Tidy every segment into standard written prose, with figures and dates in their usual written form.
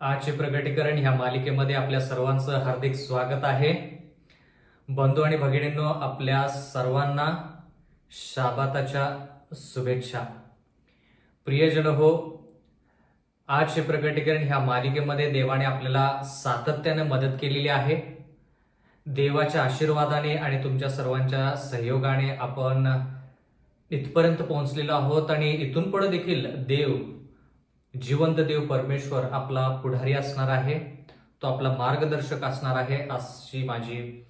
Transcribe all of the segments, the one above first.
आजचे प्रगटीकरण ह्या मालिकेमध्ये आपल्या सर्वांचं हार्दिक स्वागत आहे. बंधू आणि भगिनींनो, आपल्या सर्वांना शाबाताच्या शुभेच्छा. प्रियजन हो, आजचे प्रगटीकरण ह्या मालिकेमध्ये देवाने आपल्याला सातत्याने मदत केलेली आहे. देवाच्या आशीर्वादाने आणि तुमच्या सर्वांच्या सहयोगाने आपण इथपर्यंत पोहोचलेलो आहोत आणि इथून पुढे देखील देव, जिवंत देव परमेश्वर आपला पुढारी असणार आहे, तो आपला मार्गदर्शक असणार आहे, अशी माझी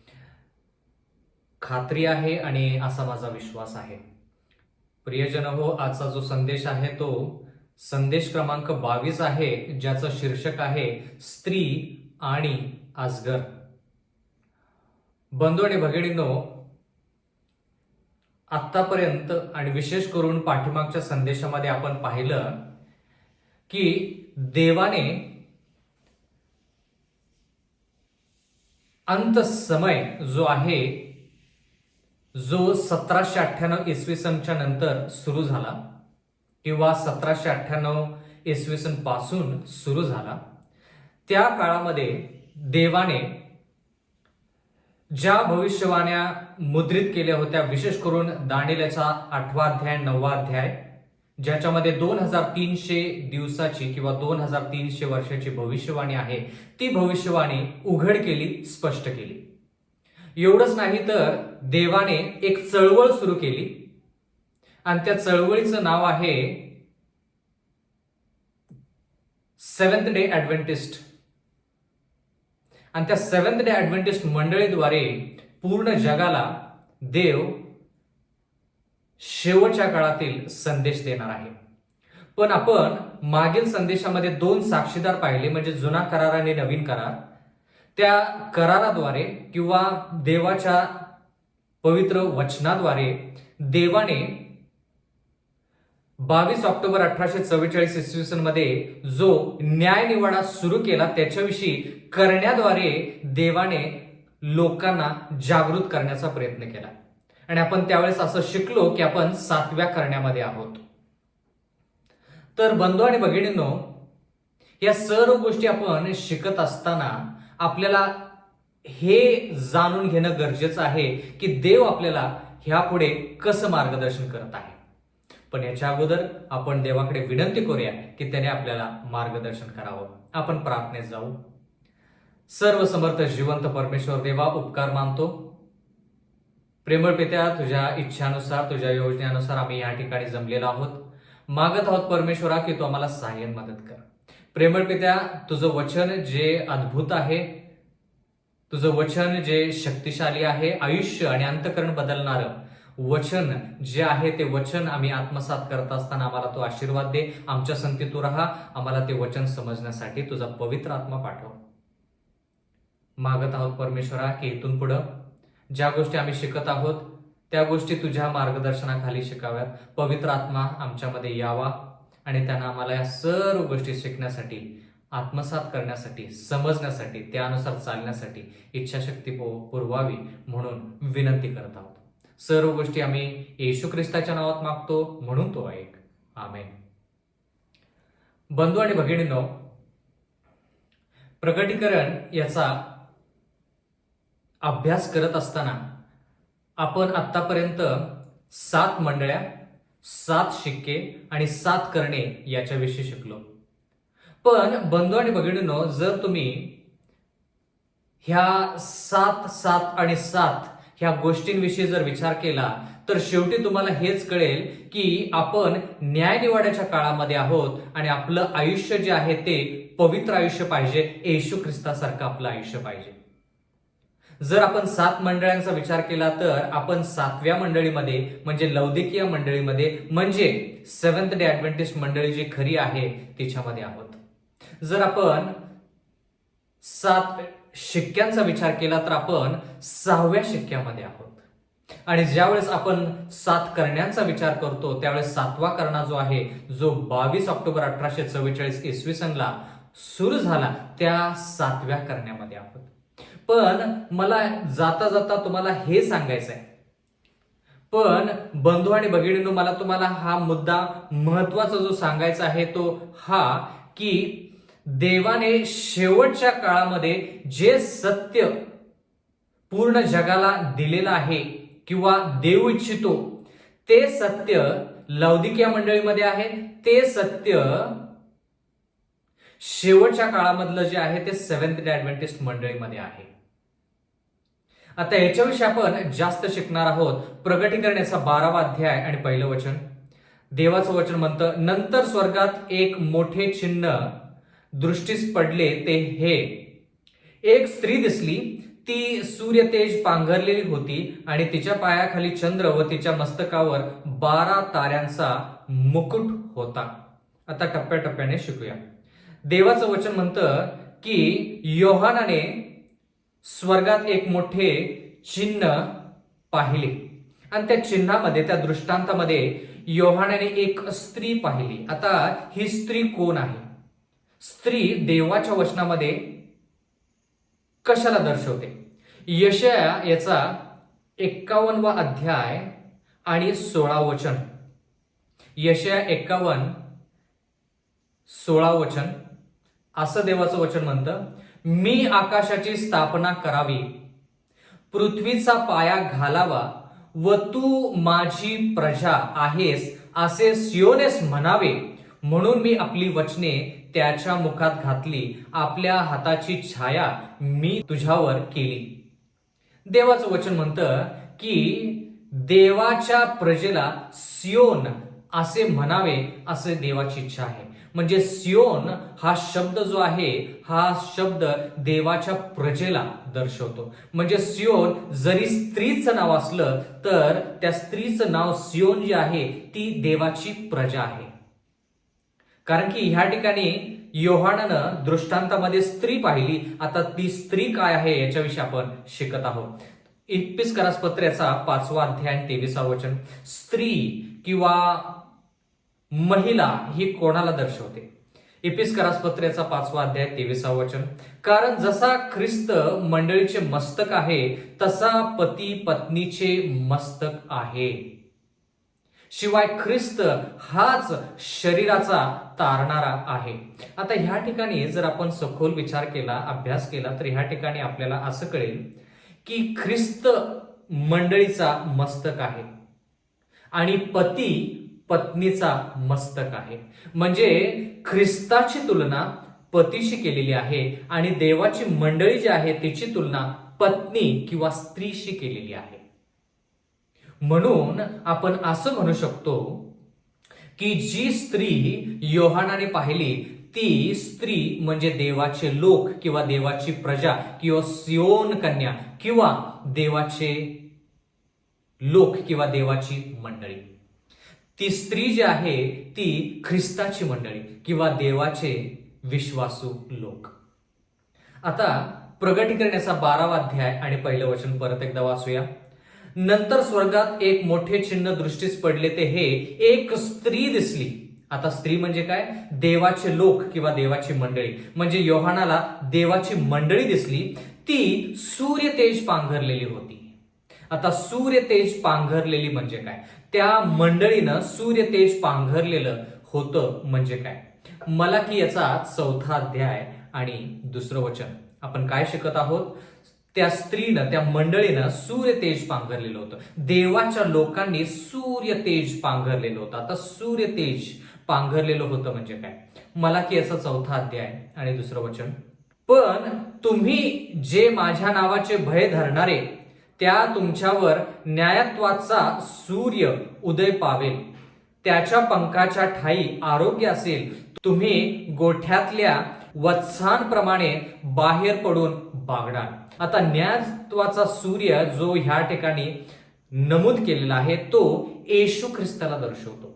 खात्री आहे आणि असा माझा विश्वास आहे. प्रियजन हो, आजचा जो संदेश आहे तो संदेश क्रमांक 22 आहे, ज्याचं शीर्षक आहे स्त्री आणि अजगर. बंधू आणि भगिनींनो, आतापर्यंत आणि विशेष करून पाठीमागच्या संदेशामध्ये आपण पाहिलं की देवाने अंत समय जो आहे, जो 1798 इसवी सनच्या नंतर सुरू झाला किंवा 1798 इसवी सन पासून सुरू झाला, त्या काळामध्ये देवाने ज्या भविष्यवाण्या मुद्रित केल्या होत्या, विशेष करून दानिएलचा 8वा अध्याय 9वा अध्याय, ज्याच्यामध्ये 2300 दिवसाची किंवा 2300 वर्षाची भविष्यवाणी आहे, ती भविष्यवाणी उघड केली, स्पष्ट केली. एवढंच नाही तर देवाने एक चळवळ सुरू केली आणि त्या चळवळीचं नाव आहे सेव्हन्थ डे ॲडव्हेंटिस्ट. आणि त्या सेव्हन्थ डे ॲडव्हेंटिस्ट मंडळीद्वारे पूर्ण जगाला देव शेवटच्या काळातील संदेश देणार आहे. पण आपण मागील संदेशामध्ये 2 साक्षीदार पाहिले, म्हणजे जुना करार आणि नवीन करार. त्या कराराद्वारे किंवा देवाच्या पवित्र वचनाद्वारे देवाने 22 ऑक्टोबर 1844 इसवी सन मध्ये जो न्यायनिवाडा सुरू केला, त्याच्याविषयी करण्याद्वारे देवाने लोकांना जागृत करण्याचा प्रयत्न केला. आणि आपण त्यावेळेस असं शिकलो की आपण 7व्या करण्यामध्ये आहोत. तर बंधू आणि भगिनींनो, या सर्व गोष्टी आपण शिकत असताना आपल्याला हे जाणून घेणं गरजेचं आहे की देव आपल्याला ह्यापुढे कसं मार्गदर्शन करत आहे. पण याच्या अगोदर आपण देवाकडे विनंती करूया की त्याने आपल्याला मार्गदर्शन करावं. आपण प्रार्थनेत जाऊ. सर्व समर्थ जिवंत परमेश्वर देवा, उपकार मानतो. प्रेमळ पित्या, तुझ्या इच्छानुसार, तुझ्या योजनेनुसार आम्ही या ठिकाणी जमलेलो आहोत. मागत आहोत परमेश्वरा की तू आम्हाला सहाय्य मदत कर. प्रेमळ पित्या, तुझं वचन जे अद्भुत आहे, तुझं वचन जे शक्तिशाली आहे, आयुष्य आणि अंतःकरण बदलणारं वचन जे आहे, ते वचन आम्ही आत्मसात करत असताना आम्हाला तो आशीर्वाद दे. आमच्या संगती तू राहा. आम्हाला ते वचन समजण्यासाठी तुझा पवित्र आत्मा पाठव. मागत आहोत परमेश्वरा की इथून पुढं ज्या गोष्टी आम्ही शिकत आहोत त्या गोष्टी तुझ्या मार्गदर्शनाखाली शिकाव्यात. पवित्र आत्मा आमच्यामध्ये यावा आणि त्यांना आम्हाला या सर्व गोष्टी शिकण्यासाठी, आत्मसात करण्यासाठी, समजण्यासाठी, त्यानुसार चालण्यासाठी इच्छाशक्ती पुरवावी म्हणून विनंती करत आहोत. सर्व गोष्टी आम्ही येशू ख्रिस्ताच्या नावात मागतो, म्हणून तो ऐक. आमेन. बंधू आणि भगिनींनो, प्रकटीकरण याचा अभ्यास करत असताना आपण आतापर्यंत 7 मंडळ्या, 7 शिक्के आणि 7 करणे याच्याविषयी शिकलो. पण बंधू आणि भगिनींनो, जर तुम्ही ह्या 7, 7 आणि 7 ह्या गोष्टींविषयी जर विचार केला तर शेवटी तुम्हाला हेच कळेल की आपण न्यायनिवाड्याच्या काळामध्ये आहोत आणि आपलं आयुष्य जे आहे ते पवित्र आयुष्य पाहिजे, येशू ख्रिस्तासारखं आपलं आयुष्य पाहिजे. जर आपण 7 मंडळांचा विचार केला तर आपण 7व्या मंडळीमध्ये, म्हणजे लौदिकीय मंडळीमध्ये, म्हणजे सेव्हन्थ डे ॲडव्हेंटिस्ट मंडळी जी खरी आहे तिच्यामध्ये आहोत. जर आपण 7 शिक्क्यांचा विचार केला तर आपण 6व्या शिक्क्यामध्ये आहोत. आणि ज्यावेळेस आपण 7 करण्यांचा विचार करतो त्यावेळेस 7वा करणा जो आहे, जो 22 ऑक्टोबर 1844 इसवी सनला सुरू झाला, त्या 7व्या करण्यामध्ये आहोत. पण मला जाता जाता तुम्हाला हे सांगायचं आहे, पण बंधू आणि भगिनींनो, मला तुम्हाला हा मुद्दा महत्वाचा जो सांगायचा आहे तो हा की देवाने शेवटच्या काळामध्ये जे सत्य पूर्ण जगाला दिलेलं आहे किंवा देऊ इच्छितो ते सत्य लौदिकिया मंडळीमध्ये आहे, ते सत्य शेवटच्या काळामधलं जे आहे ते सेव्हन्थ डे ऍडव्हेंटिस्ट मंडळीमध्ये आहे. आता याच्याविषयी आपण जास्त शिकणार आहोत. प्रगटीकरणाचा 12वा अध्याय आणि पहिलं वचन. देवाचं वचन म्हणतं, नंतर स्वर्गात एक मोठे चिन्ह दृष्टीस पडले, ते हे, एक स्त्री दिसली, ती सूर्यतेज पांघरलेली होती आणि तिच्या पायाखाली चंद्र व तिच्या मस्तकावर 12 ताऱ्यांचा मुकुट होता. आता टप्प्याटप्प्याने शिकूया. देवाचं वचन म्हणतं की योहानाने स्वर्गात एक मोठे चिन्ह पाहिले आणि त्या चिन्हामध्ये, त्या दृष्टांतामध्ये योहानाने एक स्त्री पाहिली. आता ही स्त्री कोण आहे? स्त्री देवाच्या वचनामध्ये कशाला दर्शवते? यशाया याचा 51वा अध्याय आणि 16 वचन. यशाया 51, 16 वचन असं देवाचं वचन म्हणतं, मी आकाशाची स्थापना करावी, पृथ्वीचा पाया घालावा व तू माझी प्रजा आहेस असे सियोनेस म्हणावे, म्हणून मी आपली वचने त्याच्या मुखात घातली, आपल्या हाताची छाया मी तुझ्यावर केली. देवाचं वचन म्हणतं की देवाच्या प्रजेला सियोन असे म्हणावे असे देवाची इच्छा आहे. म्हणजे सियोन हा शब्द जो आहे, हा शब्द देवाच्या प्रजेला दर्शवतो. म्हणजे सियोन जरी स्त्रीचं नाव असलं तर त्या स्त्रीचं नाव सियोन जी आहे ती देवाची प्रजा आहे. कारण की ह्या ठिकाणी योहानानं दृष्टांतामध्ये स्त्री पाहिली. आता ती स्त्री काय आहे याच्याविषयी आपण शिकत आहोत. इपिस्करास पत्र्याचा 5वा अध्याय 23वा वचन. स्त्री किंवा महिला ही कोणाला दर्शवते? इपिस्करास पत्र्याचा 5वा अध्याय 23वा वचन. कारण जसा ख्रिस्त मंडळीचे मस्तक आहे तसा पती पत्नीचे मस्तक आहे. शिवाय ख्रिस्त हाच शरीराचा तारणारा आहे. आता ह्या ठिकाणी जर आपण सखोल विचार केला, अभ्यास केला, तर ह्या ठिकाणी आपल्याला असं कळेल की ख्रिस्त मंडळीचा मस्तक आहे आणि पती पत्नीचा मस्तक आहे. म्हणजे ख्रिस्ताची तुलना पतीशी केलेली आहे आणि देवाची मंडळी जी आहे तिची तुलना पत्नी किंवा स्त्रीशी केलेली आहे. म्हणून आपण असं म्हणू शकतो की जी स्त्री योहानाने पाहिली ती स्त्री म्हणजे देवाचे लोक किंवा देवाची प्रजा किंवा सियोन कन्या किंवा देवाचे लोक किंवा देवाची मंडळी. ती स्त्री जी आहे ती ख्रिस्ताची मंडळी किंवा देवाचे विश्वासू लोक. आता प्रगटीकरणाचा 12वा अध्याय आणि पहिलं वचन परत एकदा वाचूया. नंतर स्वर्गात एक मोठे चिन्ह दृष्टीस पडले, ते हे, एक स्त्री दिसली. आता स्त्री म्हणजे काय? देवाचे लोक किंवा देवाची मंडळी. म्हणजे योहानाला देवाची मंडळी दिसली. ती सूर्यतेज पांघरलेली होती. आता सूर्यतेज पांघरलेली म्हणजे काय? त्या मंडळीनं सूर्यतेज पांघरलेलं होतं म्हणजे काय? मलाकी याचा 4था अध्याय आणि 2रं वचन. आपण काय शिकत आहोत? त्या स्त्रीनं, त्या मंडळीनं सूर्यतेज पांघरलेलं होतं. देवाच्या लोकांनी सूर्यतेज पांघरलेलं होतं. आता सूर्यतेज पांघरलेलं होतं म्हणजे काय? मलाकी याचा 4था अध्याय आणि 2रं वचन. पण तुम्ही जे माझ्या नावाचे भय धरणारे, त्या तुमच्यावर न्यायत्वाचा सूर्य उदय पावेल. त्याच्या पंखाच्या ठाई आरोग्य असेल. तुम्ही गोठ्यातल्या वत्सांप्रमाणे बाहेर पडून बागडाल. आता न्यायत्वाचा सूर्य जो ह्या ठिकाणी नमूद केलेला आहे तो येशू ख्रिस्ताला दर्शवतो.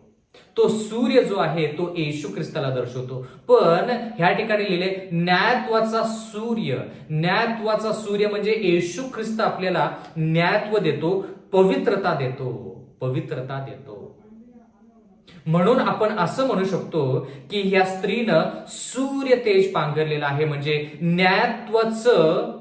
तो सूर्य जो आहे तो येशू ख्रिस्ताला दर्शवतो. पण ह्या ठिकाणी लिहिले न्यायत्वाचा सूर्य. न्यायत्वाचा सूर्य म्हणजे येशू ख्रिस्त आपल्याला न्यायत्व देतो, पवित्रता देतो, पवित्रता देतो. म्हणून आपण असं म्हणू शकतो की ह्या स्त्रीनं सूर्य तेज पांघरलेलं आहे. म्हणजे न्यायत्वाचं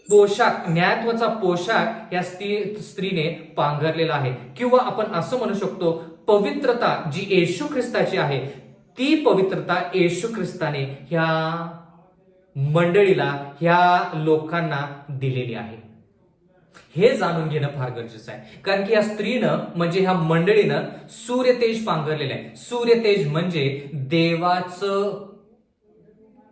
पोशाख, न्यायत्वाचा पोशाख या स्त्रीने पांघरलेला आहे. किंवा आपण असं म्हणू शकतो पवित्रता जी येशू ख्रिस्ताची आहे ती पवित्रता येशू ख्रिस्ताने ह्या मंडळीला, ह्या लोकांना दिलेली आहे. हे जाणून घेणं फार गरजेचं आहे. कारण की या स्त्रीनं म्हणजे ह्या मंडळीनं सूर्यतेज पांघरलेलं आहे. सूर्यतेज म्हणजे देवाचं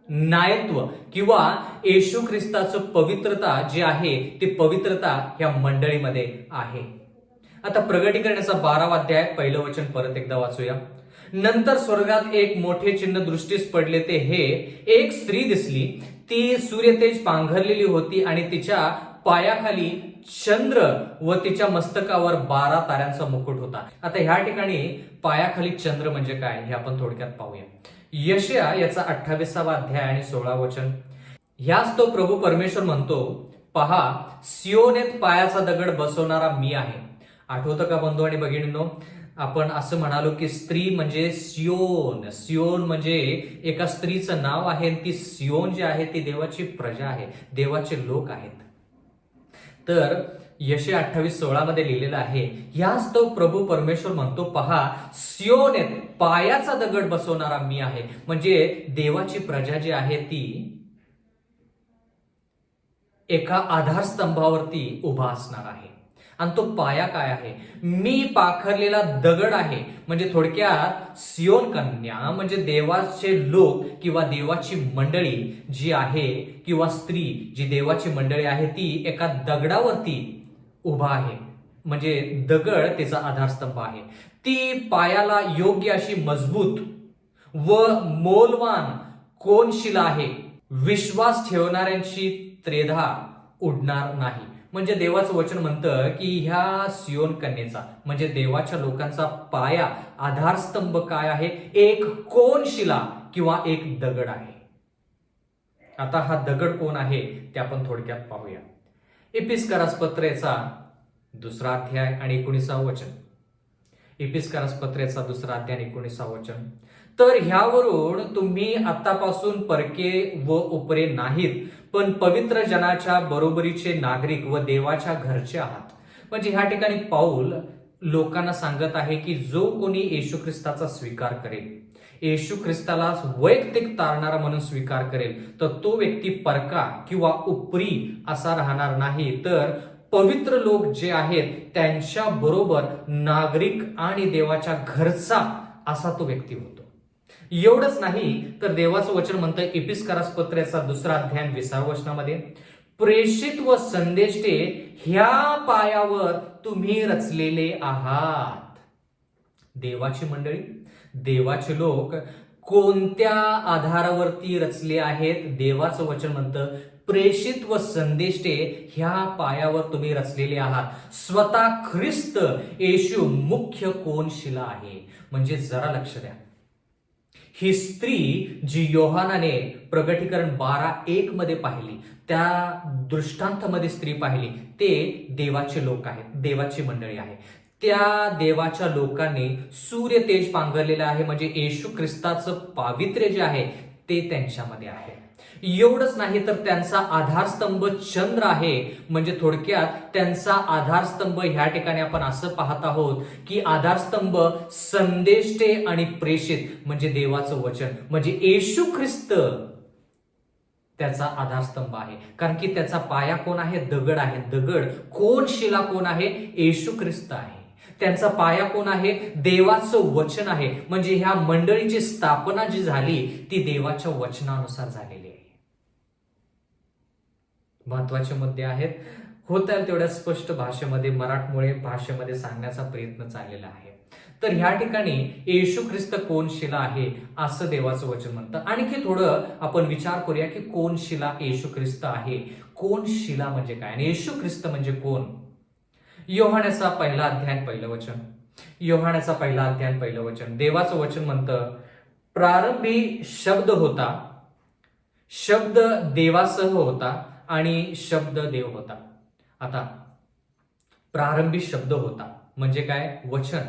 नायत्व किंवा येशू ख्रिस्ताचं पवित्रता जी आहे ती पवित्रता ह्या मंडळीमध्ये आहे. आता प्रगटीकरणाचा 12वा अध्याय पहिलं वचन परत एकदा वाचूया. नंतर स्वर्गात एक मोठे चिन्ह दृष्टीस पडले, ते हे, एक स्त्री दिसली, ती सूर्यतेज पांघरलेली होती आणि तिच्या पायाखाली चंद्र व तिच्या मस्तकावर 12 ताऱ्यांचा मुकुट होता. आता ह्या ठिकाणी पायाखाली चंद्र म्हणजे काय हे आपण थोडक्यात पाहूया. यशया याचा 28वा अध्याय आणि 16 वचन. ह्याच तो प्रभू परमेश्वर म्हणतो, पहा, सियोनेत पायाचा दगड बसवणारा मी आहे. आठवतं का बंधू आणि भगिनींनो, आपण असं म्हणालो की स्त्री म्हणजे सियोन. सियोन म्हणजे एका स्त्रीचं नाव आहे. ती सियोन जी आहे ती देवाची प्रजा आहे, देवाचे लोक आहेत. तर यशया 28:16 मध्ये लिहिलेलं आहे, ह्याच तो प्रभू परमेश्वर म्हणतो, पहा, सियोनेत पायाचा दगड बसवणारा मी आहे. म्हणजे देवाची प्रजा जी आहे ती एका आधारस्तंभावरती उभा असणार आहे. आणि तो पाया काय आहे? मी पाखरलेला दगड आहे. म्हणजे थोडक्यात सियोन कन्या म्हणजे देवाचे लोक किंवा देवाची मंडळी जी आहे किंवा स्त्री जी देवाची मंडळी आहे ती एका दगडावरती उभा आहे. म्हणजे दगड तिचा आधारस्तंभ आहे. ती पायाला योग्य अशी मजबूत व मौल्यवान कोनशिला आहे. विश्वास ठेवणाऱ्यांची त्रेधा उडणार नाही. म्हणजे देवाचं वचन म्हणतं की ह्या सियोन कन्येचा म्हणजे देवाच्या लोकांचा पाया, आधारस्तंभ काय आहे? एक कोनशिला किंवा एक दगड आहे. आता हा दगड कोण आहे ते आपण थोडक्यात पाहूया. इपिस्करास पत्रेचा 2रा अध्याय आणि 19वा वचन. इपिस्करास पत्रेचा 2रा अध्याय आणि 19वा वचन. तर ह्यावरून तुम्ही आतापासून परके व उपरे नाहीत, पण पवित्र जनाच्या बरोबरीचे नागरिक व देवाच्या घरचे आहात. म्हणजे ह्या ठिकाणी पाऊल लोकांना सांगत आहे की जो कोणी येशू ख्रिस्ताचा स्वीकार करेल, येशू ख्रिस्ताला वैयक्तिक तारणारा म्हणून स्वीकार करेल, तर तो व्यक्ती परका किंवा उपरी असा राहणार नाही, तर पवित्र लोक जे आहेत त्यांच्या बरोबर नागरिक आणि देवाच्या घरचा असा तो व्यक्ती होतो. एवढंच नाही तर देवाचं वचन म्हणतं इपिस्करास पत्रेचा 2रा अध्याय 20व्या वचनामध्ये, प्रेषित व संदेष्टे ह्या पायावर तुम्ही रचलेले आहात. देवाची मंडळी, देवाचे लोक कोणत्या आधारावरती रचले आहेत? देवाचं वचन म्हणतं प्रेषित व संदेष्टे ह्या पायावर तुम्ही रचलेले आहात. स्वतः ख्रिस्त येशू मुख्य कोनशिला आहे. म्हणजे जरा लक्ष द्या, ही स्त्री जी योहानाने प्रगटीकरण 12:1 मध्ये पाहिली, त्या दृष्टांतामध्ये स्त्री पाहिली, ते देवाचे लोक आहेत, देवाची मंडळी आहे. त्या देवाच्या लोकांनी सूर्यतेज पांघरलेलं आहे. म्हणजे येशू ख्रिस्ताचं पावित्र्य जे आहे ते त्यांच्यामध्ये आहे. एवढंच नाही तर त्यांचा आधारस्तंभ चंद्र आहे. म्हणजे थोडक्यात त्यांचा आधारस्तंभ ह्या ठिकाणी आपण असं पाहत आहोत की आधारस्तंभ संदेष्टे आणि प्रेषित म्हणजे देवाचं वचन म्हणजे येशू ख्रिस्त त्याचा आधारस्तंभ आहे. कारण की त्याचा पाया कोण आहे? दगड आहे. दगड कोनशिला कोण आहे? येशू ख्रिस्त आहे. त्यांचा पाया कोण आहे? देवाचं वचन आहे. म्हणजे ह्या मंडळीची स्थापना जी झाली ती देवाच्या वचनानुसार झालेली आहे. महत्वाचे मुद्दे आहेत, होता येईल तेवढ्या स्पष्ट भाषेमध्ये, मराठमोळे भाषेमध्ये सांगण्याचा प्रयत्न चाललेला आहे. तर ह्या ठिकाणी येशू ख्रिस्त कोनशिला आहे असं देवाचं वचन म्हणतं. आणखी थोडं आपण विचार करूया की कोनशिला येशू ख्रिस्त आहे. कोनशिला म्हणजे काय आणि येशू ख्रिस्त म्हणजे कोण? योहानाचा 1 अध्याय 1 वचन. योहानाचा 1 अध्याय 1 वचन. देवाचं वचन म्हणतं प्रारंभी शब्द होता, शब्द देवासह होता आणि शब्द देव होता. आता प्रारंभी शब्द होता म्हणजे काय? वचन.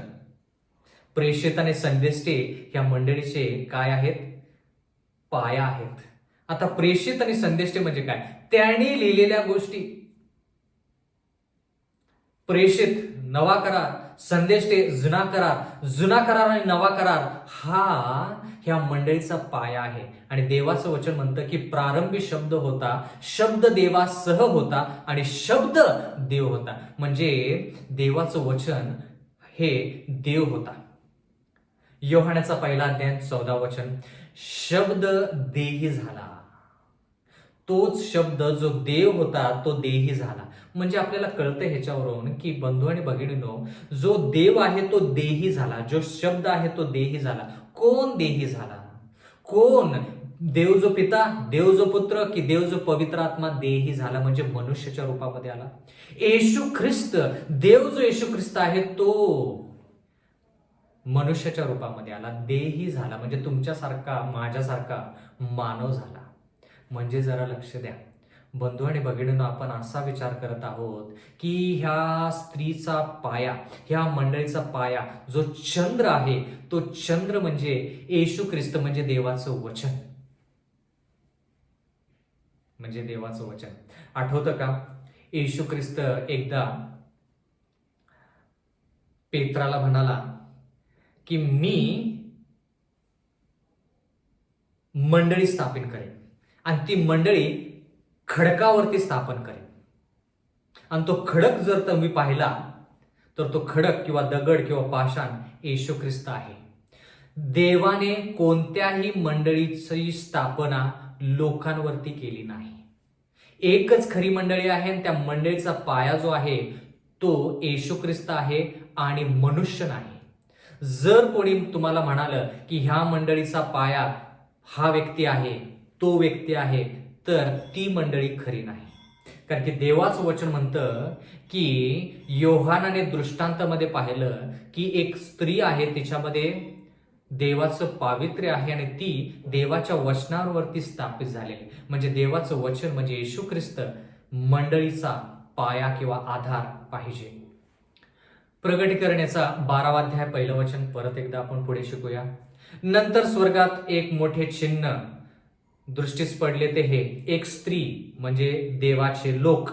प्रेषित आणि संदेष्टे ह्या मंडळीचे काय आहेत? पाया आहेत. आता प्रेषित आणि संदेष्टे म्हणजे काय? त्यांनी लिहिलेल्या गोष्टी. प्रेषित नवा करार संदेश ते जुना करार आणि नवा करार हा ह्या मंडळीचा पाया आहे. आणि देवाचं वचन म्हणतं की प्रारंभी शब्द होता, शब्द देवासह होता आणि शब्द देव होता. म्हणजे देवाचं वचन हे देव होता. योहानाचा पहिला अध्याय 14 वचन, शब्द देही झाला. तोच शब्द जो देव होता तो देही झाला. म्हणजे आपल्याला कळतं ह्याच्यावरून की बंधू आणि भगिनींनो, जो देव आहे तो देही झाला, जो शब्द आहे तो देही झाला. कोण देही झाला? कोण? देव जो पिता, देव जो पुत्र, की देव जो पवित्र आत्मा देही झाला, म्हणजे मनुष्याच्या रूपामध्ये आला. येशू ख्रिस्त, देव जो येशू ख्रिस्त आहे तो मनुष्याच्या रूपामध्ये आला, देही झाला. म्हणजे तुमच्यासारखा, माझ्यासारखा मानव झाला. म्हणजे जरा लक्ष द्या बंधू आणि भगिनींनो, आपण असा विचार करत आहोत की ह्या स्त्रीचा पाया, ह्या मंडळीचा पाया जो चंद्र आहे, तो चंद्र म्हणजे येशू ख्रिस्त, म्हणजे देवाचं वचन. म्हणजे देवाचं वचन. आठवतं का? येशू ख्रिस्त एकदा पेत्राला म्हणाला की मी मंडळी स्थापित करेन आणि ती मंडळी खडकावरती स्थापन करेन. आणि तो खडक जर तुम्ही पाहिला तर तो खडक किंवा दगड किंवा पाषाण येशू ख्रिस्त आहे. देवाने कोणत्याही मंडळीची स्थापना लोकांवरती केली नाही. एकच खरी मंडळी आहे आणि त्या मंडळीचा पाया जो आहे तो येशू ख्रिस्त आहे आणि मनुष्य नाही. जर कोणी तुम्हाला म्हणालं की ह्या मंडळीचा पाया हा व्यक्ती आहे, तो व्यक्ती आहे, तर ती मंडळी खरी नाही. कारण की देवाचं वचन म्हणतं की योहानाने दृष्टांतामध्ये पाहिलं की एक स्त्री आहे, तिच्यामध्ये देवाचं पावित्र्य आहे आणि ती देवाच्या वचनावरती स्थापित झालेली. म्हणजे देवाचं वचन म्हणजे येशू ख्रिस्त मंडळीचा पाया किंवा आधार पाहिजे. प्रगटीकरणाचा 12वा अध्याय 1 वचन परत एकदा आपण पुढे शिकूया. नंतर स्वर्गात एक मोठे चिन्ह दृष्टीस पडले, ते हे, एक स्त्री म्हणजे देवाचे लोक,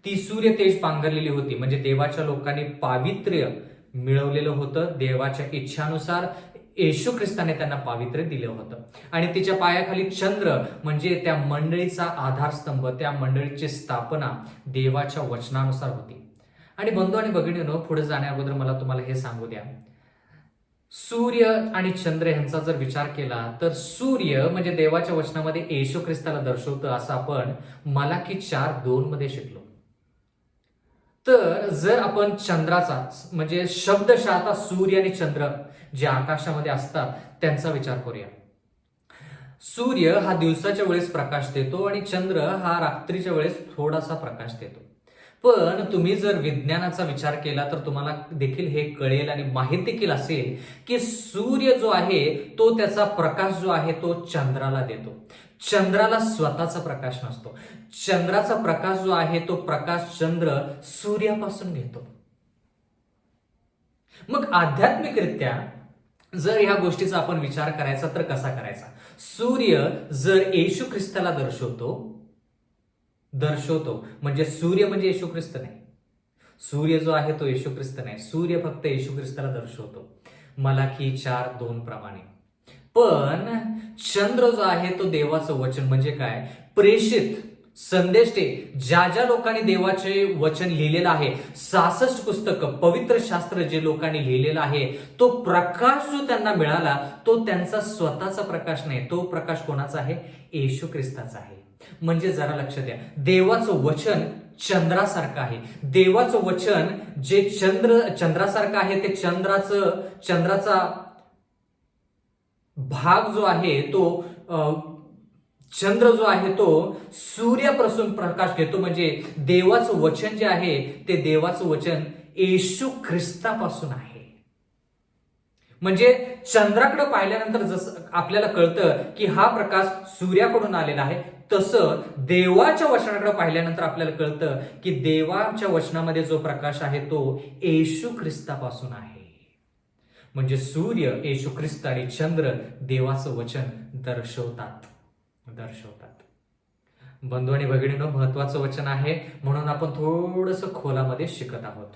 ती सूर्य तेज पांघरलेली होती. म्हणजे देवाच्या लोकांनी पावित्र्य मिळवलेलं होतं. देवाच्या इच्छानुसार येशू ख्रिस्ताने त्यांना पावित्र्य दिलं होतं. आणि तिच्या पायाखाली चंद्र म्हणजे त्या मंडळीचा आधारस्तंभ, त्या मंडळीची स्थापना देवाच्या वचनानुसार होती. आणि बंधू आणि भगिनींनो, पुढे जाण्या अगोदर मला तुम्हाला हे सांगू द्या, सूर्य आणि चंद्र यांचा जर विचार केला तर सूर्य म्हणजे देवाच्या वचनामध्ये येशू ख्रिस्ताला दर्शवतं, असं आपण मलाकी 4:2 मध्ये शिकलो. तर जर आपण चंद्राचा म्हणजे शब्दशः सूर्य आणि चंद्र जे आकाशामध्ये असतात त्यांचा विचार करूया. सूर्य हा दिवसाच्या वेळेस प्रकाश देतो आणि चंद्र हा रात्रीच्या वेळेस थोडासा प्रकाश देतो. पण तुम्ही जर विज्ञानाचा विचार केला तर तुम्हाला देखील हे कळेल आणि माहित देखील असेल की सूर्य जो आहे तो त्याचा प्रकाश जो आहे तो चंद्राला देतो. चंद्राला स्वतःचा प्रकाश नसतो. चंद्राचा प्रकाश जो आहे तो प्रकाश चंद्र सूर्यापासून घेतो. मग आध्यात्मिकरित्या जर ह्या गोष्टीचा आपण विचार करायचा तर कसा करायचा? सूर्य जर येशू ख्रिस्ताला दर्शवतो म्हणजे सूर्य म्हणजे येशू ख्रिस्त नाही. सूर्य जो आहे तो येशू ख्रिस्त नाही. सूर्य फक्त येशू ख्रिस्ताला दर्शवतो मलाकी 4:2 प्रमाणे. पण चंद्र जो आहे तो देवाचं वचन म्हणजे काय? प्रेषित संदेश ते ज्या ज्या लोकांनी देवाचे वचन लिहिलेलं आहे, 66 पुस्तकं पवित्र शास्त्र जे लोकांनी लिहिलेलं आहे, तो प्रकाश जो त्यांना मिळाला तो त्यांचा स्वतःचा प्रकाश नाही. तो प्रकाश कोणाचा आहे? येशू ख्रिस्ताचा आहे. म्हणजे जरा लक्ष द्या, देवाचं वचन चंद्रासारखं आहे. देवाचं वचन जे चंद्रासारखं आहे ते चंद्राचा भाग जो आहे तो चंद्र जो आहे तो सूर्यापासून प्रकाश घेतो. म्हणजे देवाचं वचन जे आहे ते देवाचं वचन येशू ख्रिस्तापासून आहे. म्हणजे चंद्राकडे पाहिल्यानंतर जसं आपल्याला कळतं की हा प्रकाश सूर्याकडून आलेला आहे, तसं देवाच्या वचनाकडे पाहिल्यानंतर आपल्याला कळतं की देवाच्या वचनामध्ये जो प्रकाश आहे तो येशू ख्रिस्तापासून आहे. म्हणजे सूर्य, येशू ख्रिस्त आणि चंद्र देवाचं वचन दर्शवतात. बंधू आणि भगिनींनो, महत्वाचं वचन आहे म्हणून आपण थोडंसं खोलामध्ये शिकत आहोत.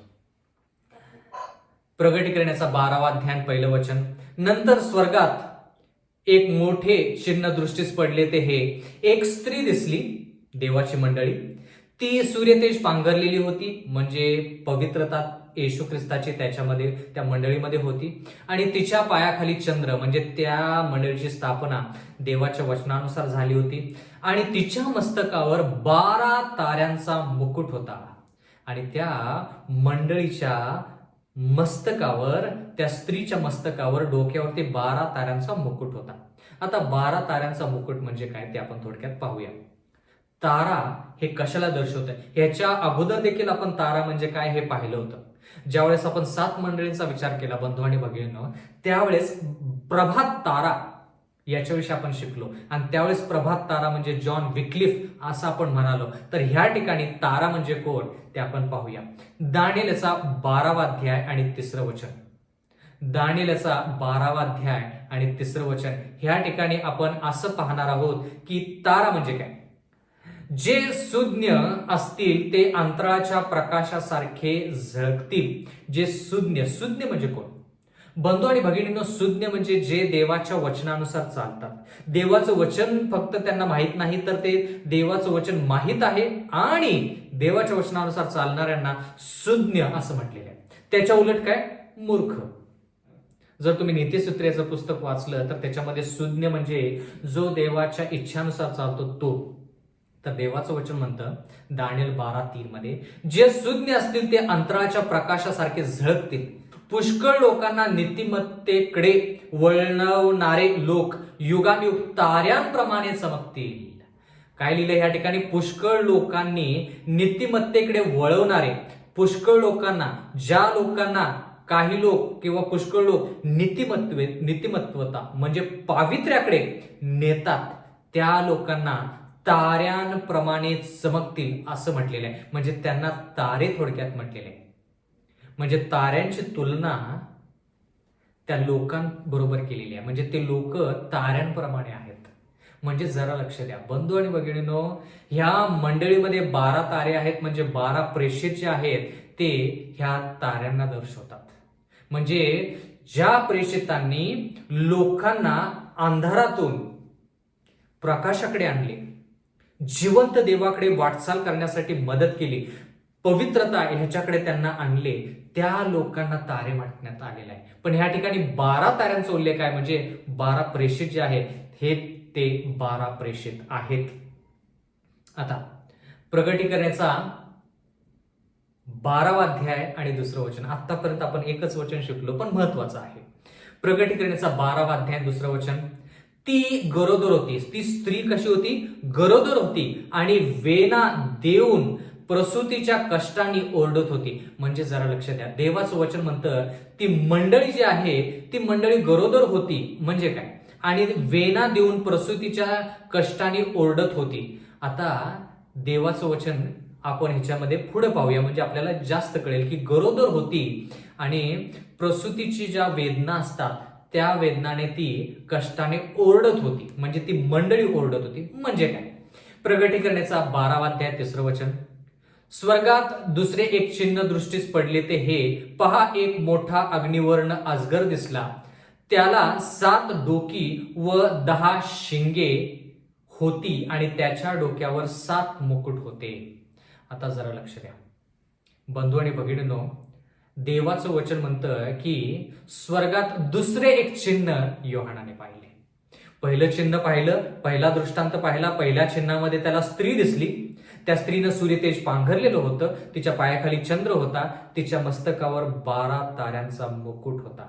प्रगटीकरणाचा 12वा अध्याय 1 वचन. नंतर स्वर्गात एक मोठे चिन्ह दृष्टीस पडले, ते हे एक स्त्री दिसली, देवाची मंडळी. ती सूर्यतेज पांघरलेली होती, म्हणजे पवित्रता येशू ख्रिस्ताची त्याच्यामध्ये त्या मंडळीमध्ये होती. आणि तिच्या पायाखाली चंद्र, म्हणजे त्या मंडळीची स्थापना देवाच्या वचनानुसार झाली होती. आणि तिच्या मस्तकावर 12 ताऱ्यांचा मुकुट होता. आणि त्या मंडळीच्या मस्तकावर, त्या स्त्रीच्या मस्तकावर, डोक्यावरती 12 ताऱ्यांचा मुकुट होता. आता 12 ताऱ्यांचा मुकुट म्हणजे काय ते आपण थोडक्यात पाहूया. तारा हे कशाला दर्शवतं? ह्याच्या अगोदर देखील आपण तारा म्हणजे काय हे पाहिलं होतं. ज्यावेळेस आपण 7 मंडळींचा विचार केला बंधू आणि भगिनींनो, त्यावेळेस प्रभात तारा याच्याविषयी आपण शिकलो. आणि त्यावेळेस प्रभात तारा म्हणजे जॉन विक्लिफ असं आपण म्हणालो. तर ह्या ठिकाणी तारा म्हणजे कोण ते आपण पाहूया. दानिएलचा 12वा अध्याय आणि 3रं वचन. दानिएलचा 12वा अध्याय आणि 3रं वचन. ह्या ठिकाणी आपण असं पाहणार आहोत की तारा म्हणजे काय. जे सुज्ञ असतील ते अंतराळाच्या प्रकाशासारखे झळकतील. जे सुज्ञ म्हणजे कोण? बंधू आणि भगिनींनो, सुज्ञ म्हणजे जे देवाच्या वचनानुसार चालतात. देवाचं वचन फक्त त्यांना माहित नाही, तर ते देवाचं वचन माहित आहे आणि देवाच्या वचनानुसार चालणाऱ्यांना सुज्ञ असं म्हटलेलं आहे. त्याच्या उलट काय? मूर्ख. जर तुम्ही नीतिसूत्रेचं पुस्तक वाचलं तर त्याच्यामध्ये सुज्ञ म्हणजे जो देवाच्या इच्छानुसार चालतो तो. तर देवाचं वचन म्हणतं दानिएल 12:3 मध्ये, जे सुज्ञ असतील ते अंतराच्या प्रकाशासारखे झळकतील. पुष्कळ लोकांना नीतिमत्तेकडे वळवणारे लोक युगानुयुग ताऱ्यांप्रमाणे चमकतील. काय लिहिलं या ठिकाणी? पुष्कळ लोकांनी नीतिमत्तेकडे वळवणारे, पुष्कळ लोकांना, ज्या लोकांना, काही लोक किंवा पुष्कळ लोक नीतिमत्वता म्हणजे पावित्र्याकडे नेतात, त्या लोकांना ताऱ्यांप्रमाणे चमकतील असं म्हटलेलं आहे. म्हणजे त्यांना तारे थोडक्यात म्हटलेले आहे. म्हणजे ताऱ्यांची तुलना त्या लोकांबरोबर केलेली आहे. म्हणजे ते लोक ताऱ्यांप्रमाणे आहेत. म्हणजे जरा लक्ष द्या बंधू आणि भगिनींनो, ह्या मंडळीमध्ये 12 तारे आहेत. म्हणजे 12 प्रेषित जे आहेत ते ह्या ताऱ्यांना दर्शवतात. म्हणजे ज्या प्रेषितांनी लोकांना अंधारातून प्रकाशाकडे आणले, जिवंत देवाकडे वाटचाल करण्यासाठी मदत केली, पवित्रता ह्याच्याकडे त्यांना आणले, त्या लोकांना तारे म्हणण्यात आलेले आहे. पण ह्या ठिकाणी 12 ताऱ्यांचा उल्लेख आहे. म्हणजे 12 प्रेषित जे आहेत हे ते 12 प्रेषित आहेत. आता प्रगटीकरणाचा 12वा अध्याय आणि 2रं वचन. आतापर्यंत आपण एकच वचन शिकलो पण महत्वाचं आहे. प्रगटीकरणाचा 12वा अध्याय 2रं वचन. ती गरोदर होती. ती स्त्री कशी होती? गरोदर होती आणि वेना देऊन प्रसूतीच्या कष्टांनी ओरडत होती. म्हणजे जरा लक्ष द्या, देवाचं वचन म्हणतं ती मंडळी जी आहे ती मंडळी गरोदर होती. म्हणजे काय? आणि वेना देऊन प्रसूतीच्या कष्टांनी ओरडत होती. आता देवाचं वचन आपण ह्याच्यामध्ये पुढे पाहूया म्हणजे आपल्याला जास्त कळेल की गरोदर होती आणि प्रसूतीची ज्या वेदना असतात त्या वेदनाने ती कष्टाने ओरडत होती. म्हणजे ती मंडळी ओरडत होती. म्हणजे काय? प्रगटीकरणाचा 12वा अध्याय 3रं वचन. स्वर्गात दुसरे एक चिन्ह दृष्टीस पडले, ते हे पहा, एक मोठा अग्निवर्ण अजगर दिसला. त्याला 7 डोकी व 10 शिंगे होती आणि त्याच्या डोक्यावर 7 मुकुट होते. आता जरा लक्ष द्या बंधू आणि भगिनींनो, देवाचं वचन म्हणतं की स्वर्गात दुसरे एक चिन्ह योहानाने पाहिले. पहिलं चिन्ह पाहिलं, पहिला दृष्टांत पाहिला. पहिल्या चिन्हामध्ये त्याला स्त्री दिसली. त्या स्त्रीनं सूर्यतेज पांघरलेलं होतं. तिच्या पायाखाली चंद्र होता. तिच्या मस्तकावर 12 ताऱ्यांचा मुकुट होता.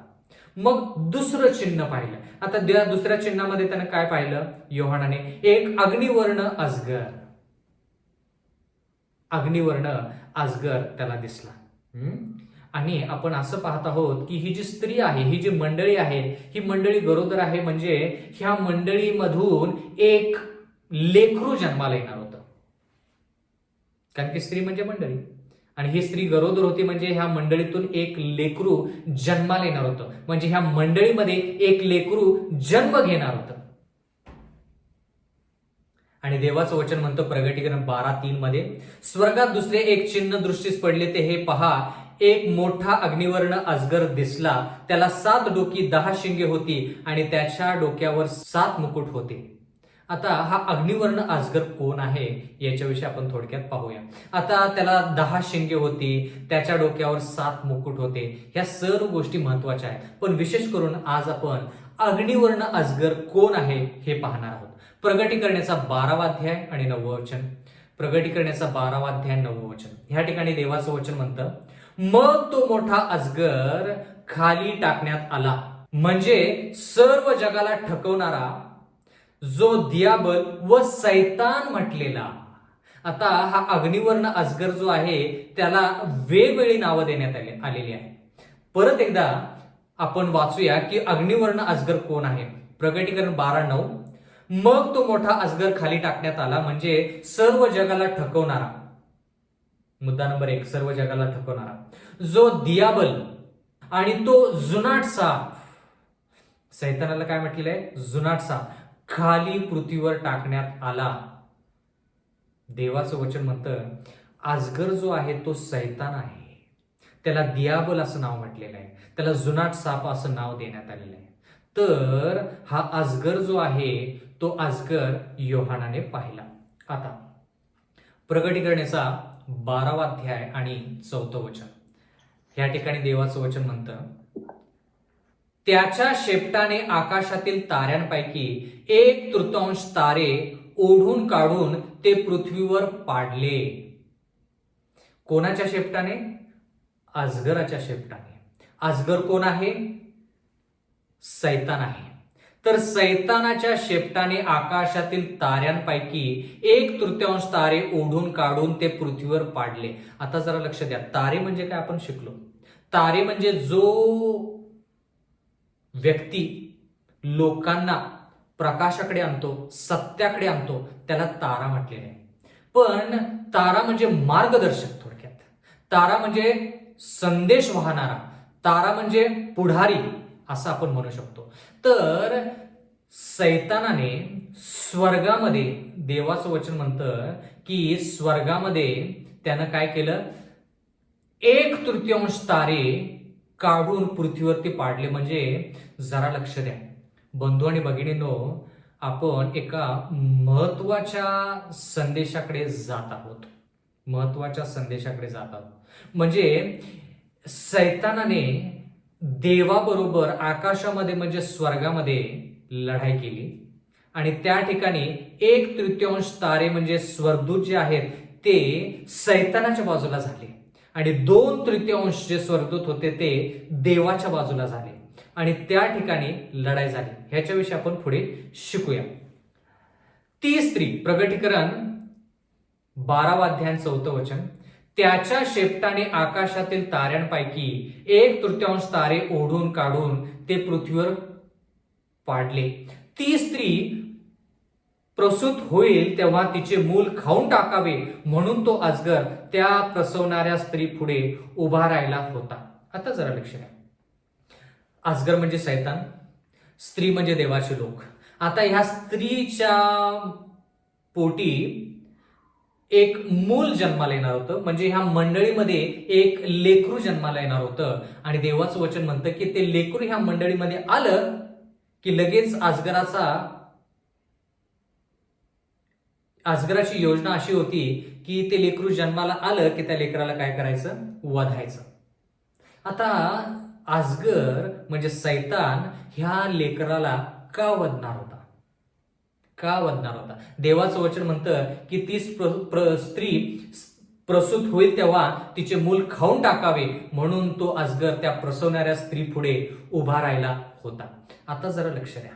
मग दुसरं चिन्ह पाहिलं. आता दुसऱ्या चिन्हामध्ये त्यानं काय पाहिलं योहानाने? एक अग्निवर्ण अजगर. अग्निवर्ण अजगर त्याला दिसला. आणि आपण असं पाहत आहोत की ही जी स्त्री आहे, ही जी मंडळी आहे, ही मंडळी गरोदर आहे. म्हणजे ह्या मंडळीमधून एक लेकरू जन्माला येणार होतं. कारण की स्त्री म्हणजे मंडळी आणि ही स्त्री गरोदर होती. म्हणजे ह्या मंडळीतून एक लेकरू जन्माला येणार होतं. म्हणजे ह्या मंडळीमध्ये एक लेकरू जन्म घेणार होतं. आणि देवाचं वचन म्हणतं प्रगटीकरण 12:3 मध्ये, स्वर्गात दुसरे एक चिन्ह दृष्टीस पडले, ते हे पहा, एक मोठा अग्निवर्ण अजगर दिसला. त्याला 7 डोकी 10 शिंगे होती आणि त्याच्या डोक्यावर 7 मुकुट होते. आता हा अग्निवर्ण अजगर कोण आहे याच्याविषयी आपण थोडक्यात पाहूया. आता त्याला 10 शिंगे होती, त्याच्या डोक्यावर 7 मुकुट होते. ह्या सर्व गोष्टी महत्वाच्या आहेत, पण विशेष करून आज आपण अग्निवर्ण अजगर कोण आहे हे पाहणार आहोत. प्रगटीकरणाचा 12वा अध्याय आणि 9वं वचन. प्रगटीकरणाचा 12वा अध्याय 9वं वचन. ह्या ठिकाणी देवाचं वचन म्हणतं, मग तो मोठा अजगर खाली टाकण्यात आला, म्हणजे सर्व जगाला ठकवणारा जो दियाबल व सैतान म्हटलेला. आता हा अग्निवर्ण अजगर जो आहे त्याला वेगवेगळी नावं देण्यात आलेली आहे. परत एकदा आपण वाचूया की अग्निवर्ण अजगर कोण आहे. प्रगटीकरण 12:9. मग तो मोठा अजगर खाली टाकण्यात आला, म्हणजे सर्व जगाला ठकवणारा. मुद्दा नंबर 1, सर्व जगाला ठकवणारा जो दियाबल आणि तो जुनाट साप. सैतानाला काय म्हटलेलं आहे? जुनाट साप खाली पृथ्वीवर टाकण्यात आला. देवाचं वचन म्हणतं अजगर जो आहे तो सैतान आहे. त्याला दियाबल असं नाव म्हटलेलं आहे, त्याला जुनाट साप असं नाव देण्यात आलेलं आहे. तर हा अजगर जो आहे तो अजगर योहानाने पाहिला. आता प्रगटीकरणाचा 12वा अध्याय आणि 4थं वचन. या ठिकाणी देवाचं वचन म्हणतं, त्याच्या शेपटाने आकाशातील ताऱ्यांपैकी 1/3 तारे ओढून काढून ते पृथ्वीवर पाडले. कोणाच्या शेपटाने? अजगराच्या शेपटाने. अजगर कोण आहे? सैतान आहे. तर सैतानाच्या शेपटाने आकाशातील ताऱ्यांपैकी 1/3 तारे ओढून काढून ते पृथ्वीवर पाडले. आता जरा लक्ष द्या, तारे म्हणजे काय आपण शिकलो. तारे म्हणजे जो व्यक्ती लोकांना प्रकाशाकडे आणतो, सत्याकडे आणतो, त्याला तारा म्हटलेले आहे. पण तारा म्हणजे मार्गदर्शक. थोडक्यात तारा म्हणजे संदेश वाहणारा, तारा म्हणजे पुढारी असं आपण म्हणू शकतो. तर सैतानाने स्वर्गामध्ये, देवाचं वचन म्हणतं की स्वर्गामध्ये त्यानं काय केलं? 1/3 तारे काढून पृथ्वीवरती पाडले. म्हणजे जरा लक्ष द्या बंधू आणि भगिनींनो, आपण एका महत्वाच्या संदेशाकडे जात आहोत. महत्वाच्या संदेशाकडे जात आहोत. म्हणजे सैतानाने देवाबरोबर आकाशामध्ये म्हणजे स्वर्गामध्ये लढाई केली आणि त्या ठिकाणी 1/3 तारे म्हणजे स्वर्गदूत जे आहेत ते सैतानाच्या बाजूला झाले आणि 2/3 जे स्वर्गदूत होते ते देवाच्या बाजूला झाले आणि त्या ठिकाणी लढाई झाली. ह्याच्याविषयी आपण पुढे शिकूया. ती स्त्री, प्रगटीकरण 12वा अध्याय 4थं वचन, त्याच्या शेपटाने आकाशातील ताऱ्यांपैकी 1/3 तारे ओढून काढून ते पृथ्वीवर पाडले. ती स्त्री प्रसूत होईल तेव्हा तिचे मूल खाऊन टाकावे म्हणून तो अजगर त्या प्रसवणाऱ्या स्त्री पुढे उभा राहिला होता. आता जरा लक्ष द्या, अजगर म्हणजे सैतान, स्त्री म्हणजे देवाचे लोक. आता ह्या स्त्रीच्या पोटी एक मूल जन्माला येणार होतं, म्हणजे ह्या मंडळीमध्ये एक लेकरू जन्माला येणार होतं आणि देवाचं वचन म्हणतं की ते लेकरू ह्या मंडळीमध्ये आलं की लगेच अजगराची योजना अशी होती की ते लेकरू जन्माला आलं की त्या लेकराला काय करायचं? वधायचं. आता अजगर म्हणजे सैतान ह्या लेकराला का वधणार होता? का वधणार होता? देवाचं वचन म्हणतं की ती स्त्री प्रसूत होईल तेव्हा तिचे मूल खाऊन टाकावे म्हणून तो अजगर त्या प्रसवणाऱ्या स्त्री पुढे उभा राहिला होता. आता जरा लक्ष द्या,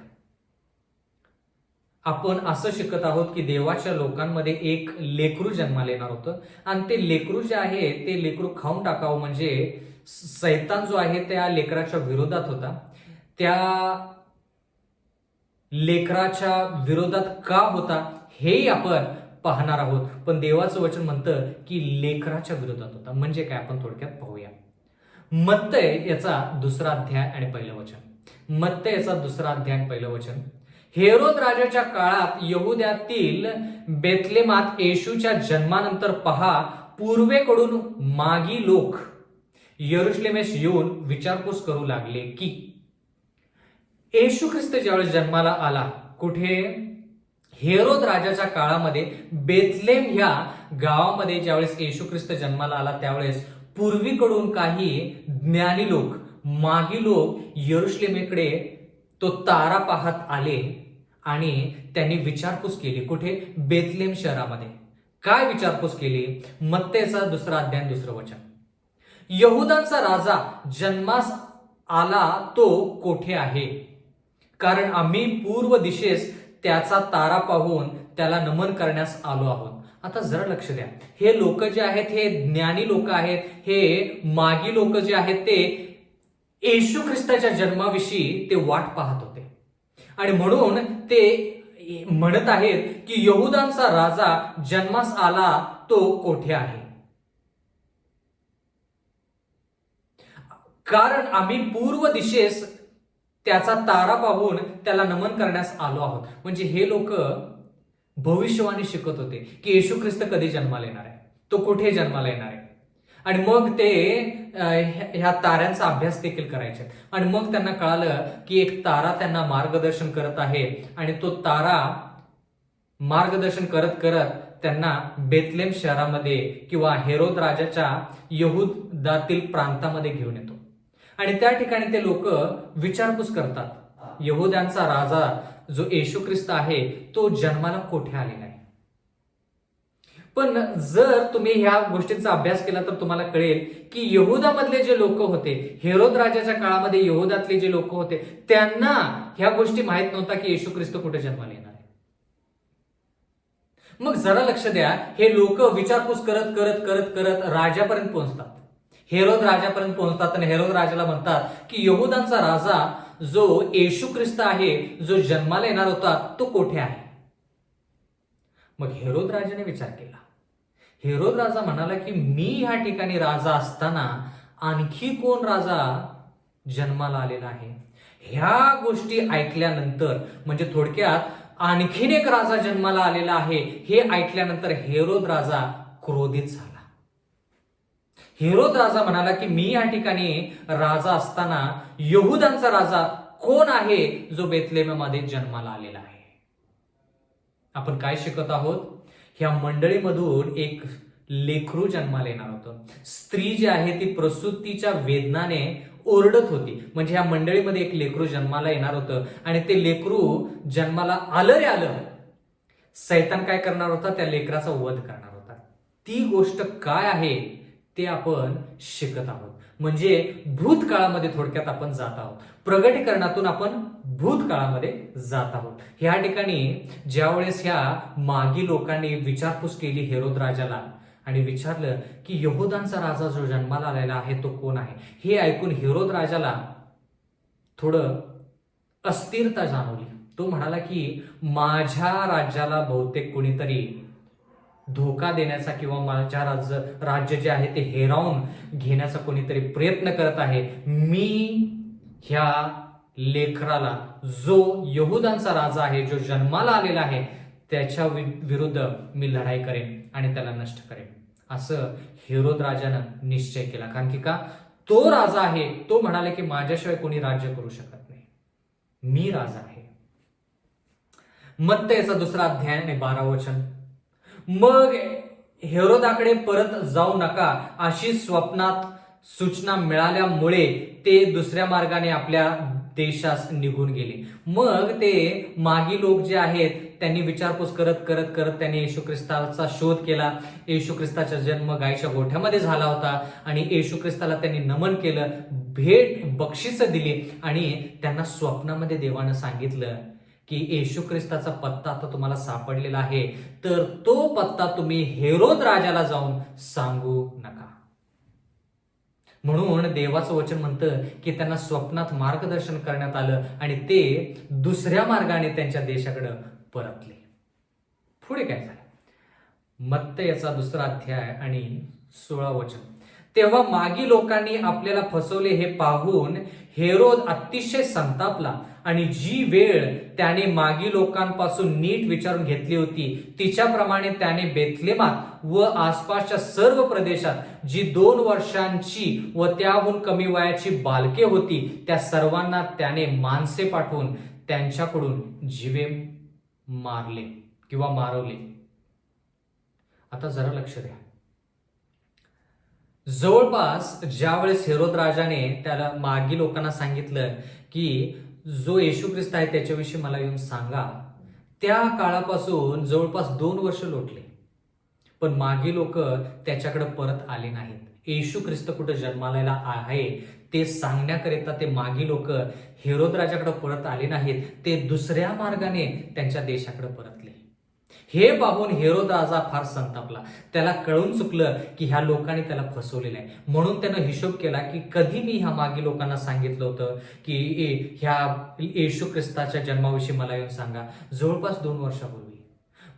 आपण असं शिकत आहोत की देवाच्या लोकांमध्ये एक लेकरू जन्माला येणार होतं आणि ते लेकरू जे आहे ते लेकरू खाऊन टाकावं. म्हणजे सैतान जो आहे त्या लेकराच्या विरोधात होता. त्या लेकराच्या विरोधात का होता हेही आपण पाहणार आहोत. पण देवाचं वचन म्हणतं की लेकराच्या विरोधात होता. म्हणजे काय आपण थोडक्यात पाहूया. मत्तय याचा 2रा अध्याय आणि 1लं वचन. मत्तय याचा 2रा अध्याय आणि 1लं वचन. हेरोद राजाच्या काळात यहुद्यातील बेथलेमात येशूच्या जन्मानंतर पहा, पूर्वेकडून मागी लोक यरुशलेमेस येऊन विचारपूस करू लागले की येशू ख्रिस्त ज्यावेळेस जन्माला आला कुठे, हेरोद राजाच्या काळामध्ये बेथलेम ह्या गावामध्ये ज्यावेळेस येशू ख्रिस्त जन्माला आला त्यावेळेस पूर्वीकडून काही ज्ञानी लोक, मागी लोक यरुशलेमेकडे तो तारा पाहत आले आणि त्यांनी विचारपूस केली. कुठे? बेथलेम शहरामध्ये. काय विचारपूस केली? मत्तेचा 2 अध्याय 2 वचन. यहुदांचा राजा जन्मास आला तो कोठे आहे? कारण आम्ही पूर्व दिशेस त्याचा तारा पाहून त्याला नमन करण्यास आलो आहोत. आता जरा लक्ष द्या, हे लोक जे आहेत हे ज्ञानी लोक आहेत, हे मागी लोक जे आहेत ते येशू ख्रिस्ताच्या जन्माविषयी ते वाट पाहत होते आणि म्हणून ते म्हणत आहेत की यहुदांचा राजा जन्मास आला तो कोठे आहे? कारण आम्ही पूर्व दिशेस त्याचा तारा पाहून त्याला नमन करण्यास आलो आहोत. म्हणजे हे लोक भविष्यवाणी शिकत होते की येशू ख्रिस्त कधी जन्माला येणार आहे, तो कुठे जन्माला येणार आहे. आणि मग ते ह्या ताऱ्यांचा अभ्यास देखील करायचे आणि मग त्यांना कळालं की एक तारा त्यांना मार्गदर्शन करत आहे आणि तो तारा मार्गदर्शन करत करत त्यांना बेथलेम शहरामध्ये किंवा हेरोद राजाच्या यहुदातील प्रांतामध्ये घेऊन येतो आणि त्या ठिकाणी ते लोक विचारपूस करतात, यहुद्यांचा राजा जो येशू ख्रिस्त आहे तो जन्माला कोठे आलेला आहे. पण जर तुम्ही ह्या गोष्टींचा अभ्यास केला तर तुम्हाला कळेल की यहुदामधले जे लोक होते, हेरोद राजाच्या काळामध्ये यहुदातले जे लोक होते त्यांना ह्या गोष्टी माहित नव्हता की येशू ख्रिस्त कुठे जन्माला येणार आहे. मग जरा लक्ष द्या, हे लोक विचारपूस करत करत करत करत राजापर्यंत पोहोचतात, हेरोद राजापर्यंत पोहोचतात आणि हेरोद राजाला म्हणतात की यहुदांचा राजा जो येशू ख्रिस्त आहे, जो जन्माला येणार होता तो कोठे आहे? मग हेरोद राजाने विचार केला. हेरोद राजा म्हणाला की मी ह्या ठिकाणी राजा असताना आणखी कोण राजा जन्माला आलेला आहे? ह्या गोष्टी ऐकल्यानंतर, म्हणजे थोडक्यात आणखीन एक राजा जन्माला आलेला आहे हे ऐकल्यानंतर हेरोद राजा क्रोधित झाला. हेरोद राजा म्हणाला की मी या ठिकाणी राजा असताना यहुदांचा राजा कोण आहे जो बेथलेहममध्ये जन्माला आलेला आहे? आपण काय शिकत आहोत? ह्या मंडळीमधून एक लेकरू जन्माला येणार होतं. स्त्री जी आहे ती प्रसूतीच्या वेदनाने ओरडत होती. म्हणजे ह्या मंडळीमध्ये एक लेकरू जन्माला येणार होतं आणि ते लेकरू जन्माला आलं रे आलं. सैतान काय करणार होता? त्या लेकराचा वध करणार होता. ती गोष्ट काय आहे ते आपण शिकत आहोत. म्हणजे भूतकाळामध्ये थोडक्यात आपण जात आहोत. प्रगटीकरणातून आपण भूतकाळामध्ये जात आहोत. ह्या ठिकाणी ज्यावेळेस ह्या मागी लोकांनी विचारपूस केली हेरोद राजाला आणि विचारलं की यहुदांचा राजा जो जन्माला आलेला आहे तो कोण आहे, हे ऐकून हेरोद राजाला थोडं अस्थिरता जाणवली. तो म्हणाला की माझ्या राज्याला बहुतेक कोणीतरी धोका देण्याचा किंवा माझ्या राज्य जे आहे ते हिरावून घेण्याचा कोणीतरी प्रयत्न करत आहे. मी ह्या लेकराला, जो यहुदांचा राजा आहे, जो जन्माला आलेला आहे, त्याच्या विरुद्ध मी लढाई करेन आणि त्याला नष्ट करेन, असं हेरोद राजानं निश्चय केला. कारण की का? तो राजा आहे. तो म्हणाले की माझ्याशिवाय कोणी राज्य करू शकत नाही, मी राजा आहे. मत्तेचा 2 अध्याय आणि 12 वचन. मग हेरोदाकडे परत जाऊ नका अशी स्वप्नात सूचना मिळाल्यामुळे ते दुसऱ्या मार्गाने आपल्या देशास निघून गेले. मग ते मागी लोक जे आहेत त्यांनी विचारपूस करत करत करत त्यांनी येशू ख्रिस्ताचा शोध केला. येशू ख्रिस्ताचा जन्म गायच्या गोठ्यामध्ये झाला होता आणि येशू ख्रिस्ताला त्यांनी नमन केलं, भेट बक्षिस दिली आणि त्यांना स्वप्नामध्ये देवानं सांगितलं की येशू ख्रिस्ताचा पत्ता आता तुम्हाला सापडलेला आहे, तर तो पत्ता तुम्ही हेरोद राजाला जाऊन सांगू नका. म्हणून देवाचं वचन म्हणतं की त्यांना स्वप्नात मार्गदर्शन करण्यात आलं आणि ते दुसऱ्या मार्गाने त्यांच्या देशाकडे परतले. पुढे काय झालं? मत्तेचा 2 अध्याय आणि 16 वचन. तेव्हा मागी लोकांनी आपल्याला फसवले हे पाहून हेरोद अतिशय संतापला आणि जी वेळ त्याने मागी लोकांपासून नीट विचारून घेतली होती तिच्याप्रमाणे त्याने बेथलेमात व आसपासच्या सर्व प्रदेशात जी 2 वर्षांची व त्याहून कमी वयाची बालके होती त्या सर्वांना त्याने माणसे पाठवून त्यांच्याकडून जीवे मारले किंवा मारवले. आता जरा लक्ष द्या. जवळपास ज्यावेळेस हेरोद राजाने त्याला मागी लोकांना सांगितलं की जो येशू ख्रिस्त आहे त्याच्याविषयी मला येऊन सांगा, त्या काळापासून जवळपास 2 वर्ष लोटले, पण मागी लोक त्याच्याकडे परत आले नाहीत. येशू ख्रिस्त कुठे जन्माला आहे ते सांगण्याकरिता ते मागी लोक हेरोद राजाकडे परत आले नाहीत, ते दुसऱ्या मार्गाने त्यांच्या देशाकडे परतले. हे पाहून हेरोद राजा फार संतापला. त्याला कळून चुकलं की ह्या लोकांनी त्याला फसवलेलं आहे. म्हणून त्यानं हिशोब केला की कधी मी ह्या मागी लोकांना सांगितलं होतं की ह्या येशू ख्रिस्ताच्या जन्माविषयी मला येऊन सांगा. जवळपास 2 वर्षापूर्वी.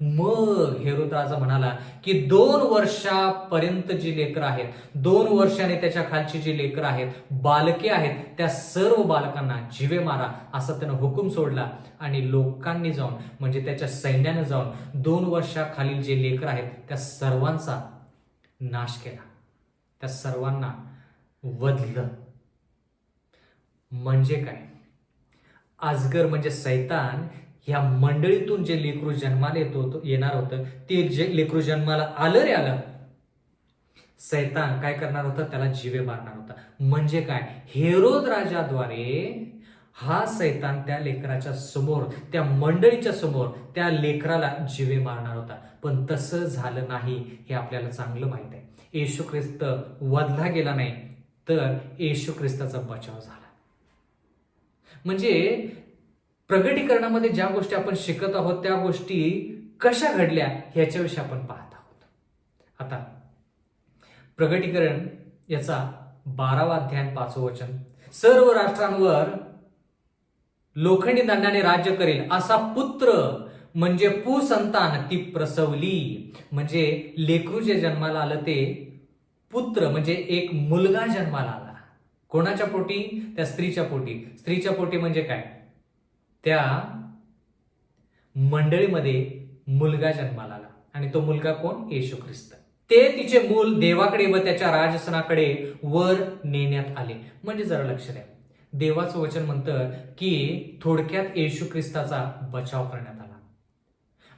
मग हेरोद राजा म्हणाला की 2 वर्षापर्यंत जी लेकरं आहेत, 2 वर्षाने त्याच्या खालची जी लेकरं आहेत, बालके आहेत, त्या सर्व बालकांना जीवे मारा असा त्यानं हुकूम सोडला. आणि लोकांनी जाऊन म्हणजे त्याच्या सैन्यानं जाऊन 2 वर्षाखालील जे लेकरं आहेत त्या सर्वांचा नाश केला, त्या सर्वांना वधलं. म्हणजे काय? अजगर म्हणजे सैतान ह्या मंडळीतून जे लेकरू जन्माला येणार होतं ते जे लेकरू जन्माला आलं रे आलं, सैतान काय करणार होता? त्याला जीवे मारणार होता. म्हणजे काय? हेरोद राजाद्वारे हा सैतान त्या लेकराच्या समोर, त्या मंडळीच्या समोर त्या लेकराला जीवे मारणार होता. पण तसं झालं नाही हे आपल्याला चांगलं माहित आहे. येशू ख्रिस्त वधला गेला नाही, तर येशू ख्रिस्ताचा बचाव झाला. म्हणजे प्रगटीकरणामध्ये ज्या गोष्टी आपण शिकत आहोत त्या गोष्टी कशा घडल्या ह्याच्याविषयी आपण पाहत आहोत. आता प्रगटीकरण याचा 12वा अध्याय 5वं वचन, सर्व राष्ट्रांवर लोखंडी दंडाने राज्य करेल असा पुत्र म्हणजे पुसंतान ती प्रसवली. म्हणजे लेकरू जे जन्माला आलं ते पुत्र म्हणजे एक मुलगा जन्माला आला. कोणाच्या पोटी? त्या स्त्रीच्या पोटी. स्त्रीच्या पोटी म्हणजे काय? त्या मंडळीमध्ये मुलगा जन्माला आला. आणि तो मुलगा कोण? येशू ख्रिस्त. ते तिचे मूल देवाकडे व त्याच्या राजसनाकडे वर नेण्यात आले. म्हणजे जरा लक्ष द्या, देवाचं वचन म्हणतं की थोडक्यात येशू ख्रिस्ताचा बचाव करण्यात आला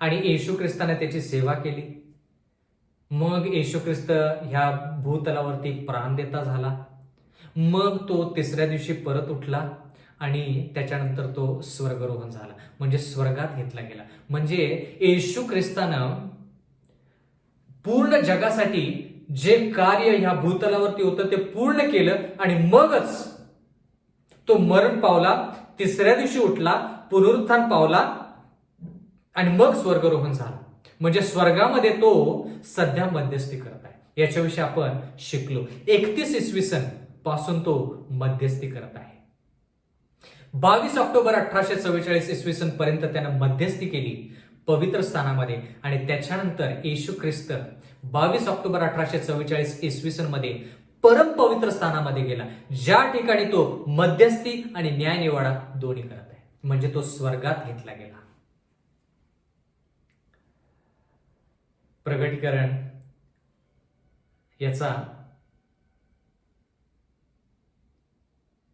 आणि येशू ख्रिस्ताने त्याची सेवा केली. मग येशू ख्रिस्त ह्या भूतलावरती प्राण देता झाला. मग तो 3ऱ्या दिवशी परत उठला आणि त्याच्यानंतर तो स्वर्गरोहण झाला, म्हणजे स्वर्गात घेतला गेला. म्हणजे येशू ख्रिस्तानं पूर्ण जगासाठी जे कार्य ह्या भूतलावरती होतं ते पूर्ण केलं आणि मगच तो मरण पावला, 3ऱ्या दिवशी उठला, पुनरुत्थान पावला आणि मग स्वर्गरोहण झाला. म्हणजे स्वर्गामध्ये तो सध्या मध्यस्थी करत आहे. याच्याविषयी आपण शिकलो. 31 इसवी सन पासून तो मध्यस्थी करत आहे. 22 ऑक्टोबर 1844 इसवी सन पर्यंत त्यानं मध्यस्थी केली पवित्र स्थानामध्ये आणि त्याच्यानंतर येशू ख्रिस्त 22 ऑक्टोबर 1844 इसवी सन मध्ये परम पवित्र स्थानामध्ये गेला, ज्या ठिकाणी तो मध्यस्थी आणि न्यायनिवाडा दोन्ही करत आहे. म्हणजे तो स्वर्गात घेतला गेला. प्रगटीकरण याचा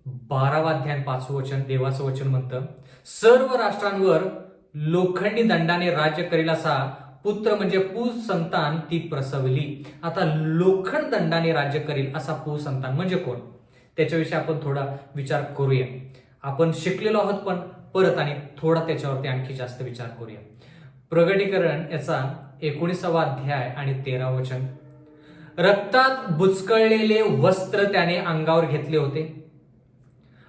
12वा अध्याय 5वं वचन, देवाचं वचन म्हणतं, सर्व राष्ट्रांवर लोखंडी दंडाने राज्य करेल असा पुत्र म्हणजे पुसंतान ती प्रसवली. आता लोखंड दंडाने राज्य करेल असा पुसंतान म्हणजे कोण? त्याच्याविषयी आपण थोडा विचार करूया. आपण शिकलेलो आहोत पण परत आणि थोडा त्याच्यावरती आणखी जास्त विचार करूया. प्रगटीकरण याचा 19वा अध्याय आणि 13व वचन, रक्तात बुचकळलेले वस्त्र त्याने अंगावर घेतले होते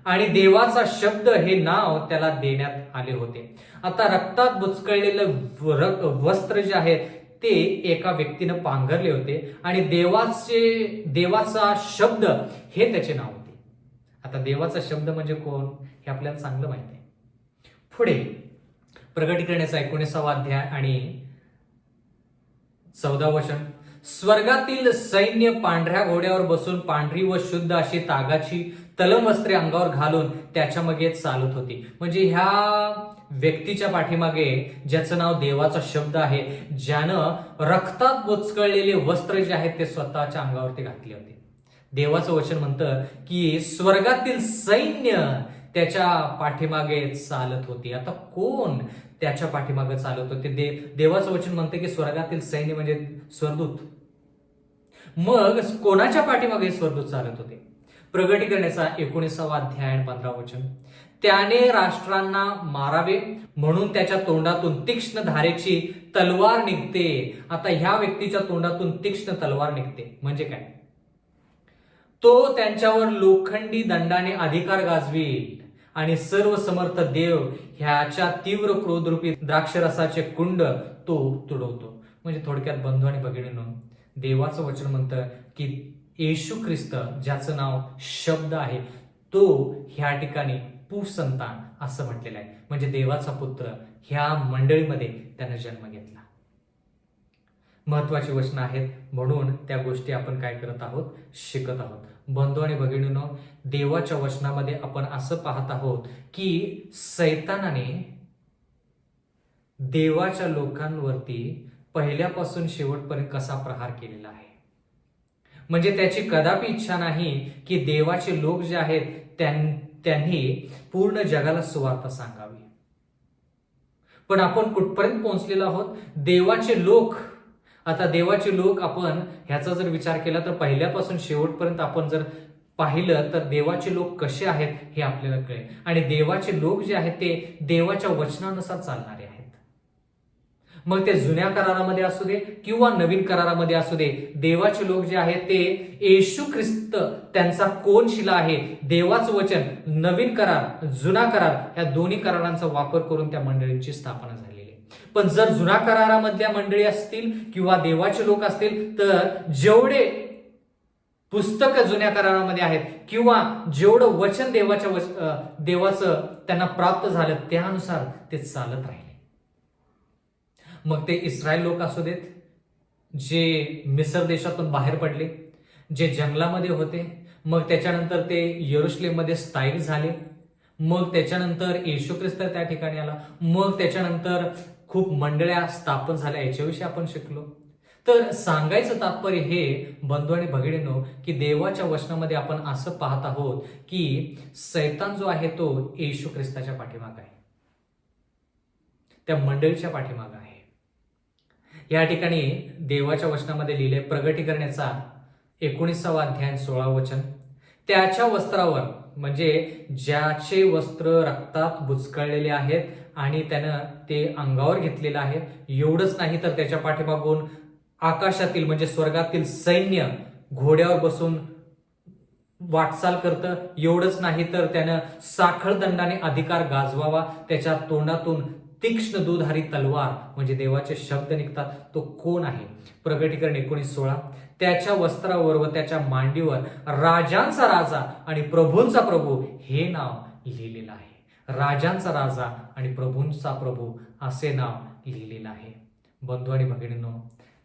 आणि देवाचा शब्द हे नाव त्याला देण्यात आले होते. आता रक्तात बुचकळलेलं वस्त्र जे आहेत ते एका व्यक्तीनं पांघरले होते आणि देवाचा शब्द हे त्याचे नाव होते. आता देवाचा शब्द म्हणजे कोण हे आपल्याला चांगलं माहिती आहे. पुढे प्रगटीकरणाचा 19वा अध्याय आणि 14व वचन, स्वर्गातील सैन्य पांढऱ्या घोड्यावर बसून पांढरी व शुद्ध अशी तागाची तलम वस्त्रे अंगावर घालून त्याच्या मागे चालत होती. म्हणजे ह्या व्यक्तीच्या पाठीमागे ज्याचं नाव देवाचा शब्द आहे, ज्यानं रक्तात बुचकळलेले वस्त्र जे आहेत ते स्वतःच्या अंगावरती घातले होते. देवाचं वचन म्हणतं की स्वर्गातील सैन्य त्याच्या पाठीमागे चालत होती. आता कोण त्याच्या पाठीमागे चालत होते? देवाचं वचन म्हणतं की स्वर्गातील सैन्य म्हणजे स्वर्गदूत. मग कोणाच्या पाठीमागे स्वर्गदूत चालत होते? प्रगटीकरणाचा 19वा अध्याय आणि 15वा वचन. त्याने राष्ट्रांना मारावे म्हणून त्याच्या तोंडातून तीक्ष्ण धारेची तलवार निघते. आता ह्या व्यक्तीच्या तोंडातून तीक्ष्ण तलवार निघते म्हणजे काय? तो त्यांच्यावर लोखंडी दंडाने अधिकार गाजवील आणि सर्व समर्थ देव ह्याच्या तीव्र क्रोधरूपी द्राक्षरसाचे कुंड तो तुडवतो. म्हणजे थोडक्यात बंधू आणि भगिनींनो, देवाचं वचन म्हणतं की येशू ख्रिस्त ज्याचं नाव शब्द आहे तो ह्या ठिकाणी पुसंतान असं म्हटलेलं आहे. म्हणजे देवाचा पुत्र ह्या मंडळीमध्ये त्याने जन्म घेतला. महत्वाची वचनं आहेत म्हणून त्या गोष्टी आपण काय करत आहोत? शिकत आहोत. बंधू आणि भगिनींनो, देवाच्या वचनामध्ये आपण असं पाहत आहोत की सैतानाने देवाच्या लोकांवरती पहिल्यापासून शेवटपर्यंत कसा प्रहार केलेला आहे. म्हणजे त्याची कदापि इच्छा नाही की देवाचे लोक जे आहेत त्यांनी पूर्ण जगाला सुवार्ता सांगावी. पण आपण कुठपर्यंत पोहोचलेलो आहोत? देवाचे लोक. आता देवाचे लोक आपण ह्याचा जर विचार केला तर पहिल्यापासून शेवटपर्यंत आपण जर पाहिलं तर देवाचे लोक कसे आहेत हे आपल्याला कळेल. आणि देवाचे लोक जे आहेत ते देवाच्या वचनानुसार चालणारे आहेत. मग ते जुन्या करारामध्ये असू दे किंवा नवीन करारामध्ये असू दे, देवाचे लोक जे आहेत ते येशू ख्रिस्त त्यांचा कोण शिला आहे, देवाचं वचन, नवीन करार, जुना करार या दोन्ही करारांचा वापर करून त्या मंडळींची स्थापना झालेली आहे. पण जर जुना करारामधल्या मंडळी असतील किंवा देवाचे लोक असतील तर जेवढे पुस्तक जुन्या करारामध्ये आहेत किंवा जेवढं वचन देवाचं त्यांना प्राप्त झालं त्यानुसार ते चालत राहिले. मग ते इस्रायल लोक असू देत, जे मिसर देशातून बाहेर पडले, जे जंगलामध्ये होते, मग त्याच्यानंतर ते यरुशलेममध्ये स्थायिक झाले, मग त्याच्यानंतर येशू ख्रिस्त त्या ठिकाणी आला, मग त्याच्यानंतर खूप मंडळ्या स्थापन झाल्या, याच्याविषयी आपण शिकलो. तर सांगायचं तात्पर्य हे बंधू आणि भगिनींनो की देवाच्या वचनामध्ये आपण असं पाहत आहोत की सैतान जो आहे तो येशू ख्रिस्ताच्या पाठीमागे आहे, त्या मंडळीच्या पाठीमागे आहे. या ठिकाणी देवाच्या वचनामध्ये लिहिले, प्रगटीकरणाचा 19वा अध्याय 16 वचन. त्याच्या वस्त्रावर, म्हणजे ज्याचे वस्त्र रक्तात बुचकळलेले आहेत आणि त्यानं ते अंगावर घेतलेलं आहे, एवढंच नाही तर त्याच्या पाठीमागून आकाशातील म्हणजे स्वर्गातील सैन्य घोड्यावर बसून वाटचाल करतं. एवढंच नाही तर त्यानं साखळदंडाने अधिकार गाजवावा. त्याच्या तोंडातून तीक्ष्ण दुधारी तलवार म्हणजे देवाचे शब्द निघतात. तो कोण आहे? प्रगटीकरण 19:16. त्याच्या वस्त्रावर व त्याच्या मांडीवर राजांचा राजा आणि प्रभूंचा प्रभू हे नाव लिहिलेलं आहे. राजांचा राजा आणि प्रभूंचा प्रभू असे नाव लिहिलेलं आहे. बंधू आणि भगिनींनो,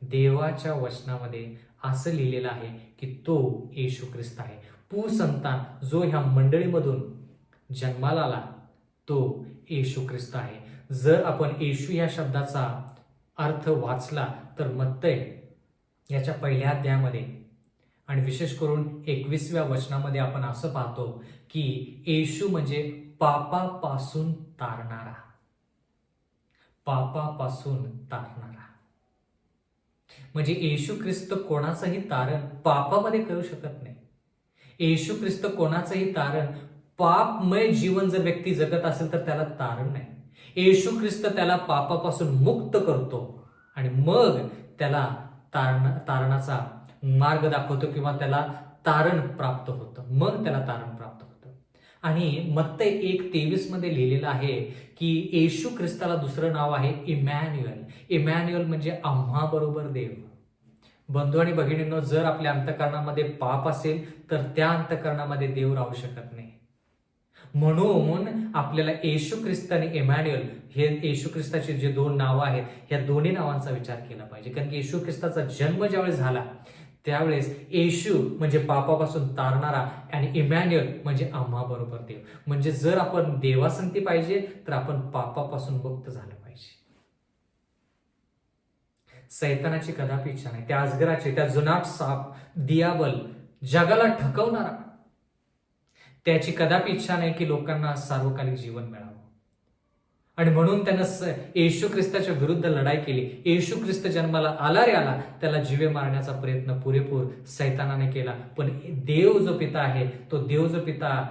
देवाच्या वचनामध्ये असं लिहिलेलं आहे की तो येशू ख्रिस्त आहे. पुसंतान जो ह्या मंडळीमधून जन्माला आला तो येशू ख्रिस्त आहे. जर आपण येशू या शब्दाचा अर्थ वाचला तर मत्तय याच्या पहिल्या अध्यायामध्ये आणि विशेष करून 21व्या वचनामध्ये आपण असं पाहतो की येशू म्हणजे पापापासून तारणारा. पापापासून तारणारा म्हणजे येशू ख्रिस्त कोणाचंही तारण पापामध्ये करू शकत नाही. येशू ख्रिस्त कोणाचंही तारण, पापमय जीवन जर व्यक्ती जगत असेल तर त्याला तारण नाही. येशू ख्रिस्त त्याला पापापासून मुक्त करतो आणि मग त्याला तारणाचा मार्ग दाखवतो किंवा त्याला तारण प्राप्त होतं, मग त्याला तारण प्राप्त होतं. आणि मत्तई 1:23 मध्ये लिहिलेलं आहे की येशू ख्रिस्ताला दुसरं नाव आहे इमॅन्युअल. इमॅन्युअल म्हणजे आम्हा बरोबर देव. बंधू आणि भगिनींनो, जर आपल्या अंतःकरणामध्ये पाप असेल तर त्या अंतःकरणामध्ये देव राहू शकत नाही. म्हणून आपल्याला येशू ख्रिस्त आणि इमॅन्युअल हे येशू ख्रिस्ताचे जे दोन नावं आहेत ह्या दोन्ही नावांचा विचार केला पाहिजे. कारण की येशू ख्रिस्ताचा जन्म ज्यावेळी झाला त्यावेळेस येशू म्हणजे पापापासून तारणारा आणि इमॅन्युअल म्हणजे आम्हा बरोबर देव. म्हणजे जर आपण देवासंगती पाहिजे तर आपण पापापासून मुक्त झालं पाहिजे. सैतानाची कदापि इच्छा नाही, त्या अजगराची, त्या जुनाट साप दियाबल, जगाला ठकवणारा, त्याची कदापि इच्छा नाही की लोकांना सार्वकालिक जीवन मिळावं. आणि म्हणून त्यानं येशू ख्रिस्ताच्या विरुद्ध लढाई केली. येशू ख्रिस्त जन्माला आला रे आला, त्याला जीवे मारण्याचा प्रयत्न पुरेपूर सैतानाने केला. पण देव जो पिता आहे, तो देव जो पिता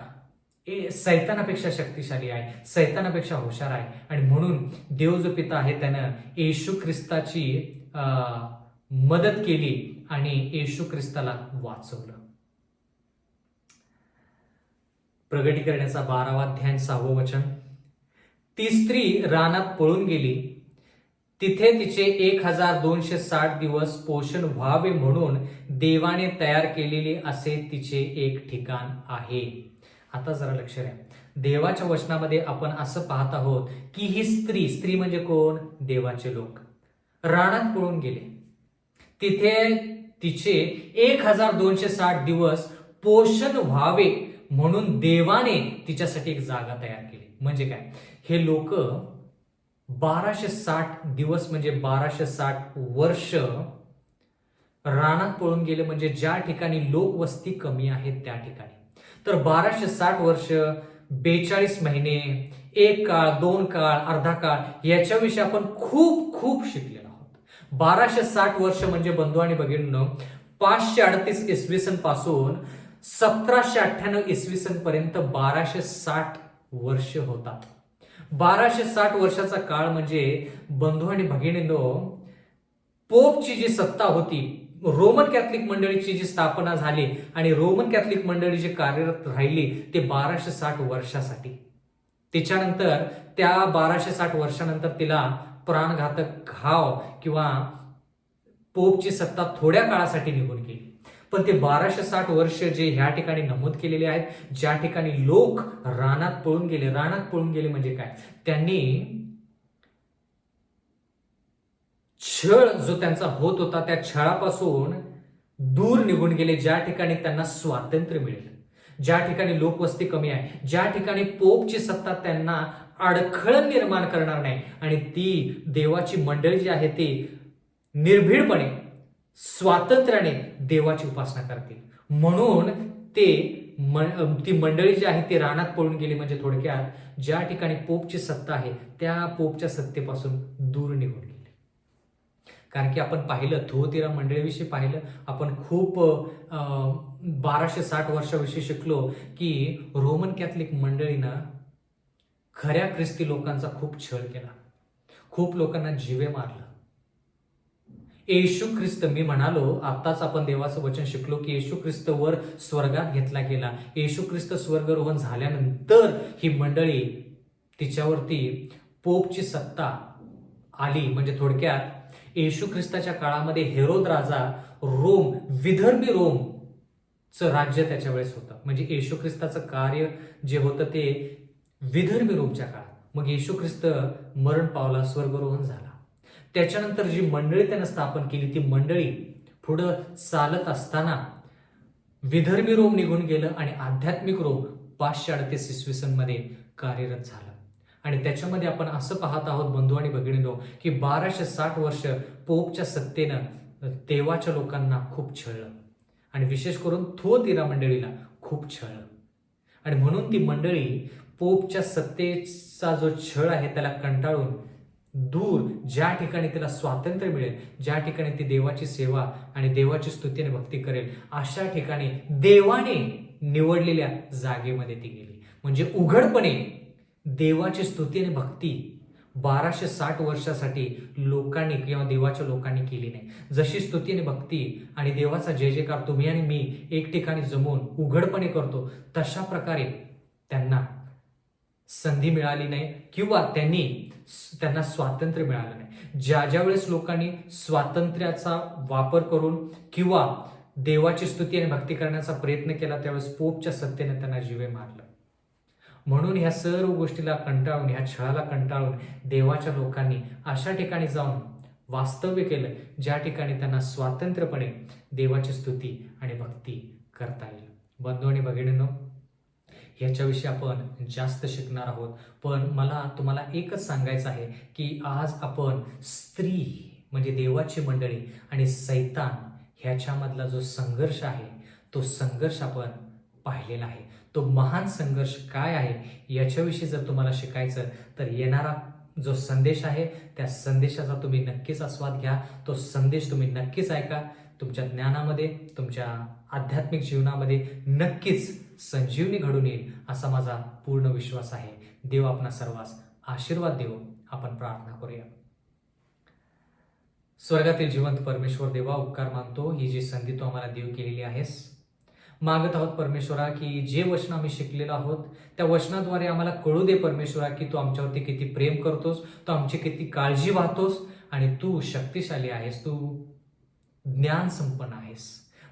सैतानापेक्षा शक्तिशाली आहे, सैतानापेक्षा हुशार आहे. आणि म्हणून देव जो पिता आहे त्यानं येशू ख्रिस्ताची मदत केली आणि येशू ख्रिस्ताला वाचवलं. प्रगटीकरणाचा 12वा अध्याय 6वं वचन. ती स्त्री रानात पळून गेली, तिथे तिचे 1260 दिवस पोषण व्हावे म्हणून देवाने तयार केलेले असे तिचे एक ठिकाण आहे. आता जरा लक्ष द्या, देवाच्या वचनामध्ये आपण असं पाहत आहोत की ही स्त्री म्हणजे कोण? देवाचे लोक रानात पळून गेले, तिथे तिचे 1260 दिवस पोषण व्हावे म्हणून देवाने तिच्यासाठी एक जागा तयार केली. म्हणजे काय? हे लोक 1260 दिवस म्हणजे 1260 वर्ष रानात पळून गेले, म्हणजे ज्या ठिकाणी लोकवस्ती कमी आहे त्या ठिकाणी. तर 1260 वर्ष, 42 महिने, एक काळ, 2 काळ, अर्धा काळ, याच्याविषयी आपण खूप खूप शिकलेलो आहोत. 1260 वर्ष म्हणजे बंधू आणि भगिनींनो 538 इसवी सन पासून 1798 इसवी सन पर्यंत 1260 वर्ष होतात. 1260 वर्षाचा काळ म्हणजे बंधू आणि भगिनींनो, पोपची जी सत्ता होती, रोमन कॅथलिक मंडळीची जी स्थापना झाली आणि रोमन कॅथलिक मंडळी जी कार्यरत राहिली ते 1260 वर्षासाठी. त्याच्यानंतर त्या 1260 वर्षानंतर तिला प्राणघातक घाव किंवा पोपची सत्ता थोड्या काळासाठी निघून गेली. पण ते 1260 वर्ष जे ह्या ठिकाणी नमूद केलेले आहेत, ज्या ठिकाणी लोक रानात पळून गेले. रानात पळून गेले म्हणजे काय? त्यांनी छळ जो त्यांचा होत होता त्या छळापासून दूर निघून गेले, ज्या ठिकाणी त्यांना स्वातंत्र्य मिळेल, ज्या ठिकाणी लोकवस्ती कमी आहे, ज्या ठिकाणी पोपची सत्ता त्यांना अडखळण निर्माण करणार नाही आणि ती देवाची मंडळी जी आहे ती निर्भीडपणे स्वातंत्र्याने देवाची उपासना करतील. म्हणून ती मंडळी जी आहे ती रानात पळून गेली. म्हणजे थोडक्यात ज्या ठिकाणी पोपची सत्ता आहे त्या पोपच्या सत्तेपासून दूर निघून गेली. कारण की आपण पाहिलं, थुअतीरा मंडळीविषयी पाहिलं, आपण खूप 1260 वर्षाविषयी शिकलो की रोमन कॅथलिक मंडळीनं खऱ्या ख्रिस्ती लोकांचा खूप छळ केला, खूप लोकांना जीवे मारलं. येशू ख्रिस्त, मी म्हणालो आताच आपण देवाचं वचन शिकलो की येशू ख्रिस्त वर स्वर्गात घेतला गेला. येशू ख्रिस्त स्वर्गरोहण झाल्यानंतर ही मंडळी, तिच्यावरती पोपची सत्ता आली. म्हणजे थोडक्यात येशू ख्रिस्ताच्या काळामध्ये हेरोद राजा रोम, विधर्मी रोमचं राज्य त्याच्या वेळेस होतं. म्हणजे येशू ख्रिस्ताचं कार्य जे होतं ते विधर्मी रोमच्या काळात. मग येशू ख्रिस्त मरण पावला, स्वर्गरोहण झाला. त्याच्यानंतर जी मंडळी त्यानं स्थापन केली ती मंडळी पुढं चालत असताना विधर्मी रोम निघून गेलं आणि आध्यात्मिक रोम 538 इसवी सन मध्ये कार्यरत झालं. आणि त्याच्यामध्ये आपण असं पाहत आहोत बंधू आणि भगिनींनो की 1260 वर्ष पोपच्या सत्तेनं देवाच्या लोकांना खूप छळलं आणि विशेष करून थुअतीरा मंडळीला खूप छळलं. आणि म्हणून ती मंडळी पोपच्या सत्तेचा जो छळ आहे त्याला कंटाळून दूर, ज्या ठिकाणी तिला स्वातंत्र्य मिळेल, ज्या ठिकाणी ती देवाची सेवा आणि देवाची स्तुती आणि भक्ती करेल, अशा ठिकाणी देवाने निवडलेल्या जागेमध्ये ती गेली. म्हणजे उघडपणे देवाची स्तुती आणि भक्ती 1260 वर्षासाठी लोकांनी किंवा देवाच्या लोकांनी केली नाही. जशी स्तुती आणि भक्ती आणि देवाचा जय जयकार तुम्ही आणि मी एक ठिकाणी जमून उघडपणे करतो, तशा प्रकारे त्यांना संधी मिळाली नाही किंवा त्यांना स्वातंत्र्य मिळालं नाही. ज्या वेळेस लोकांनी स्वातंत्र्याचा वापर करून किंवा देवाची स्तुती आणि भक्ती करण्याचा प्रयत्न केला त्यावेळेस पोपच्या सत्तेने त्यांना जीवे मारलं. म्हणून ह्या सर्व गोष्टीला कंटाळून, ह्या छळाला कंटाळून देवाच्या लोकांनी अशा ठिकाणी जाऊन वास्तव्य केलं, ज्या ठिकाणी त्यांना स्वातंत्र्यपणे देवाची स्तुती आणि भक्ती करता येईल. बंधू आणि भगिनींनो, ह्याच्याविषयी आपण जास्त शिकणार आहोत, पण मला तुम्हाला एकच सांगायचं आहे की आज आपण स्त्री म्हणजे देवाची मंडळी आणि सैतान ह्याच्यामधला जो संघर्ष आहे तो संघर्ष आपण पाहिलेला आहे. तो महान संघर्ष काय आहे याच्याविषयी जर तुम्हाला शिकायचं तर येणारा जो संदेश आहे त्या संदेशाचा तुम्ही नक्कीच आस्वाद घ्या. तो संदेश तुम्ही नक्कीच ऐका. तुमच्या ज्ञानामध्ये, तुमच्या आध्यात्मिक जीवनामध्ये नक्कीच संजीवनी घडून येईल असा माझा पूर्ण विश्वास आहे. देव आपणा सर्वांस आशीर्वाद देव. आपण प्रार्थना करूया. स्वर्गातील जिवंत परमेश्वर देवा, उपकार मानतो ही जी संधी तू आम्हाला देव केलेली आहेस. मागत आहोत परमेश्वरा की जे वचन आम्ही शिकलेलो आहोत त्या वचनाद्वारे आम्हाला कळू दे परमेश्वरा की तू आमच्यावरती किती प्रेम करतोस, तू आमची किती काळजी वाहतोस आणि तू शक्तिशाली आहेस, तू ज्ञान संपन्न आहेस.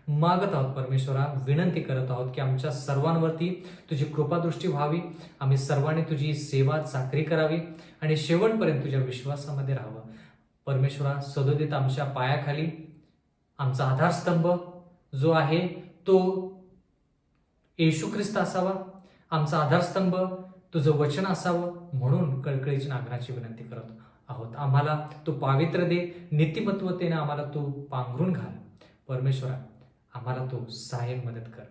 मागत आहोत परमेश्वरा, विनंती करत आहोत की आमच्या सर्वांवरती तुझी कृपादृष्टी व्हावी. आम्ही सर्वांनी तुझी सेवा चाकरी करावी आणि शेवटपर्यंत तुझ्या विश्वासामध्ये राहावं. परमेश्वरा, सदोदित आमच्या पायाखाली आमचा आधारस्तंभ जो आहे तो येशू ख्रिस्त असावा. आमचा आधारस्तंभ तुझं वचन असावं म्हणून कळकळीची नागराची विनंती करत आहोत. आम्हाला तू पावित्र्य दे, नीतिमत्वतेने आम्हाला तू पांघरून घाल. परमेश्वरा, आम्हाला तू सहाय्य मदत कर,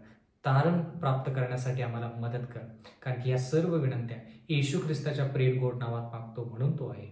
तारण प्राप्त करण्यासाठी आम्हाला मदत कर, कारण की या सर्व विनंत्या येशू ख्रिस्ताच्या प्रेम गोड नावात मागतो म्हणून तो आहे.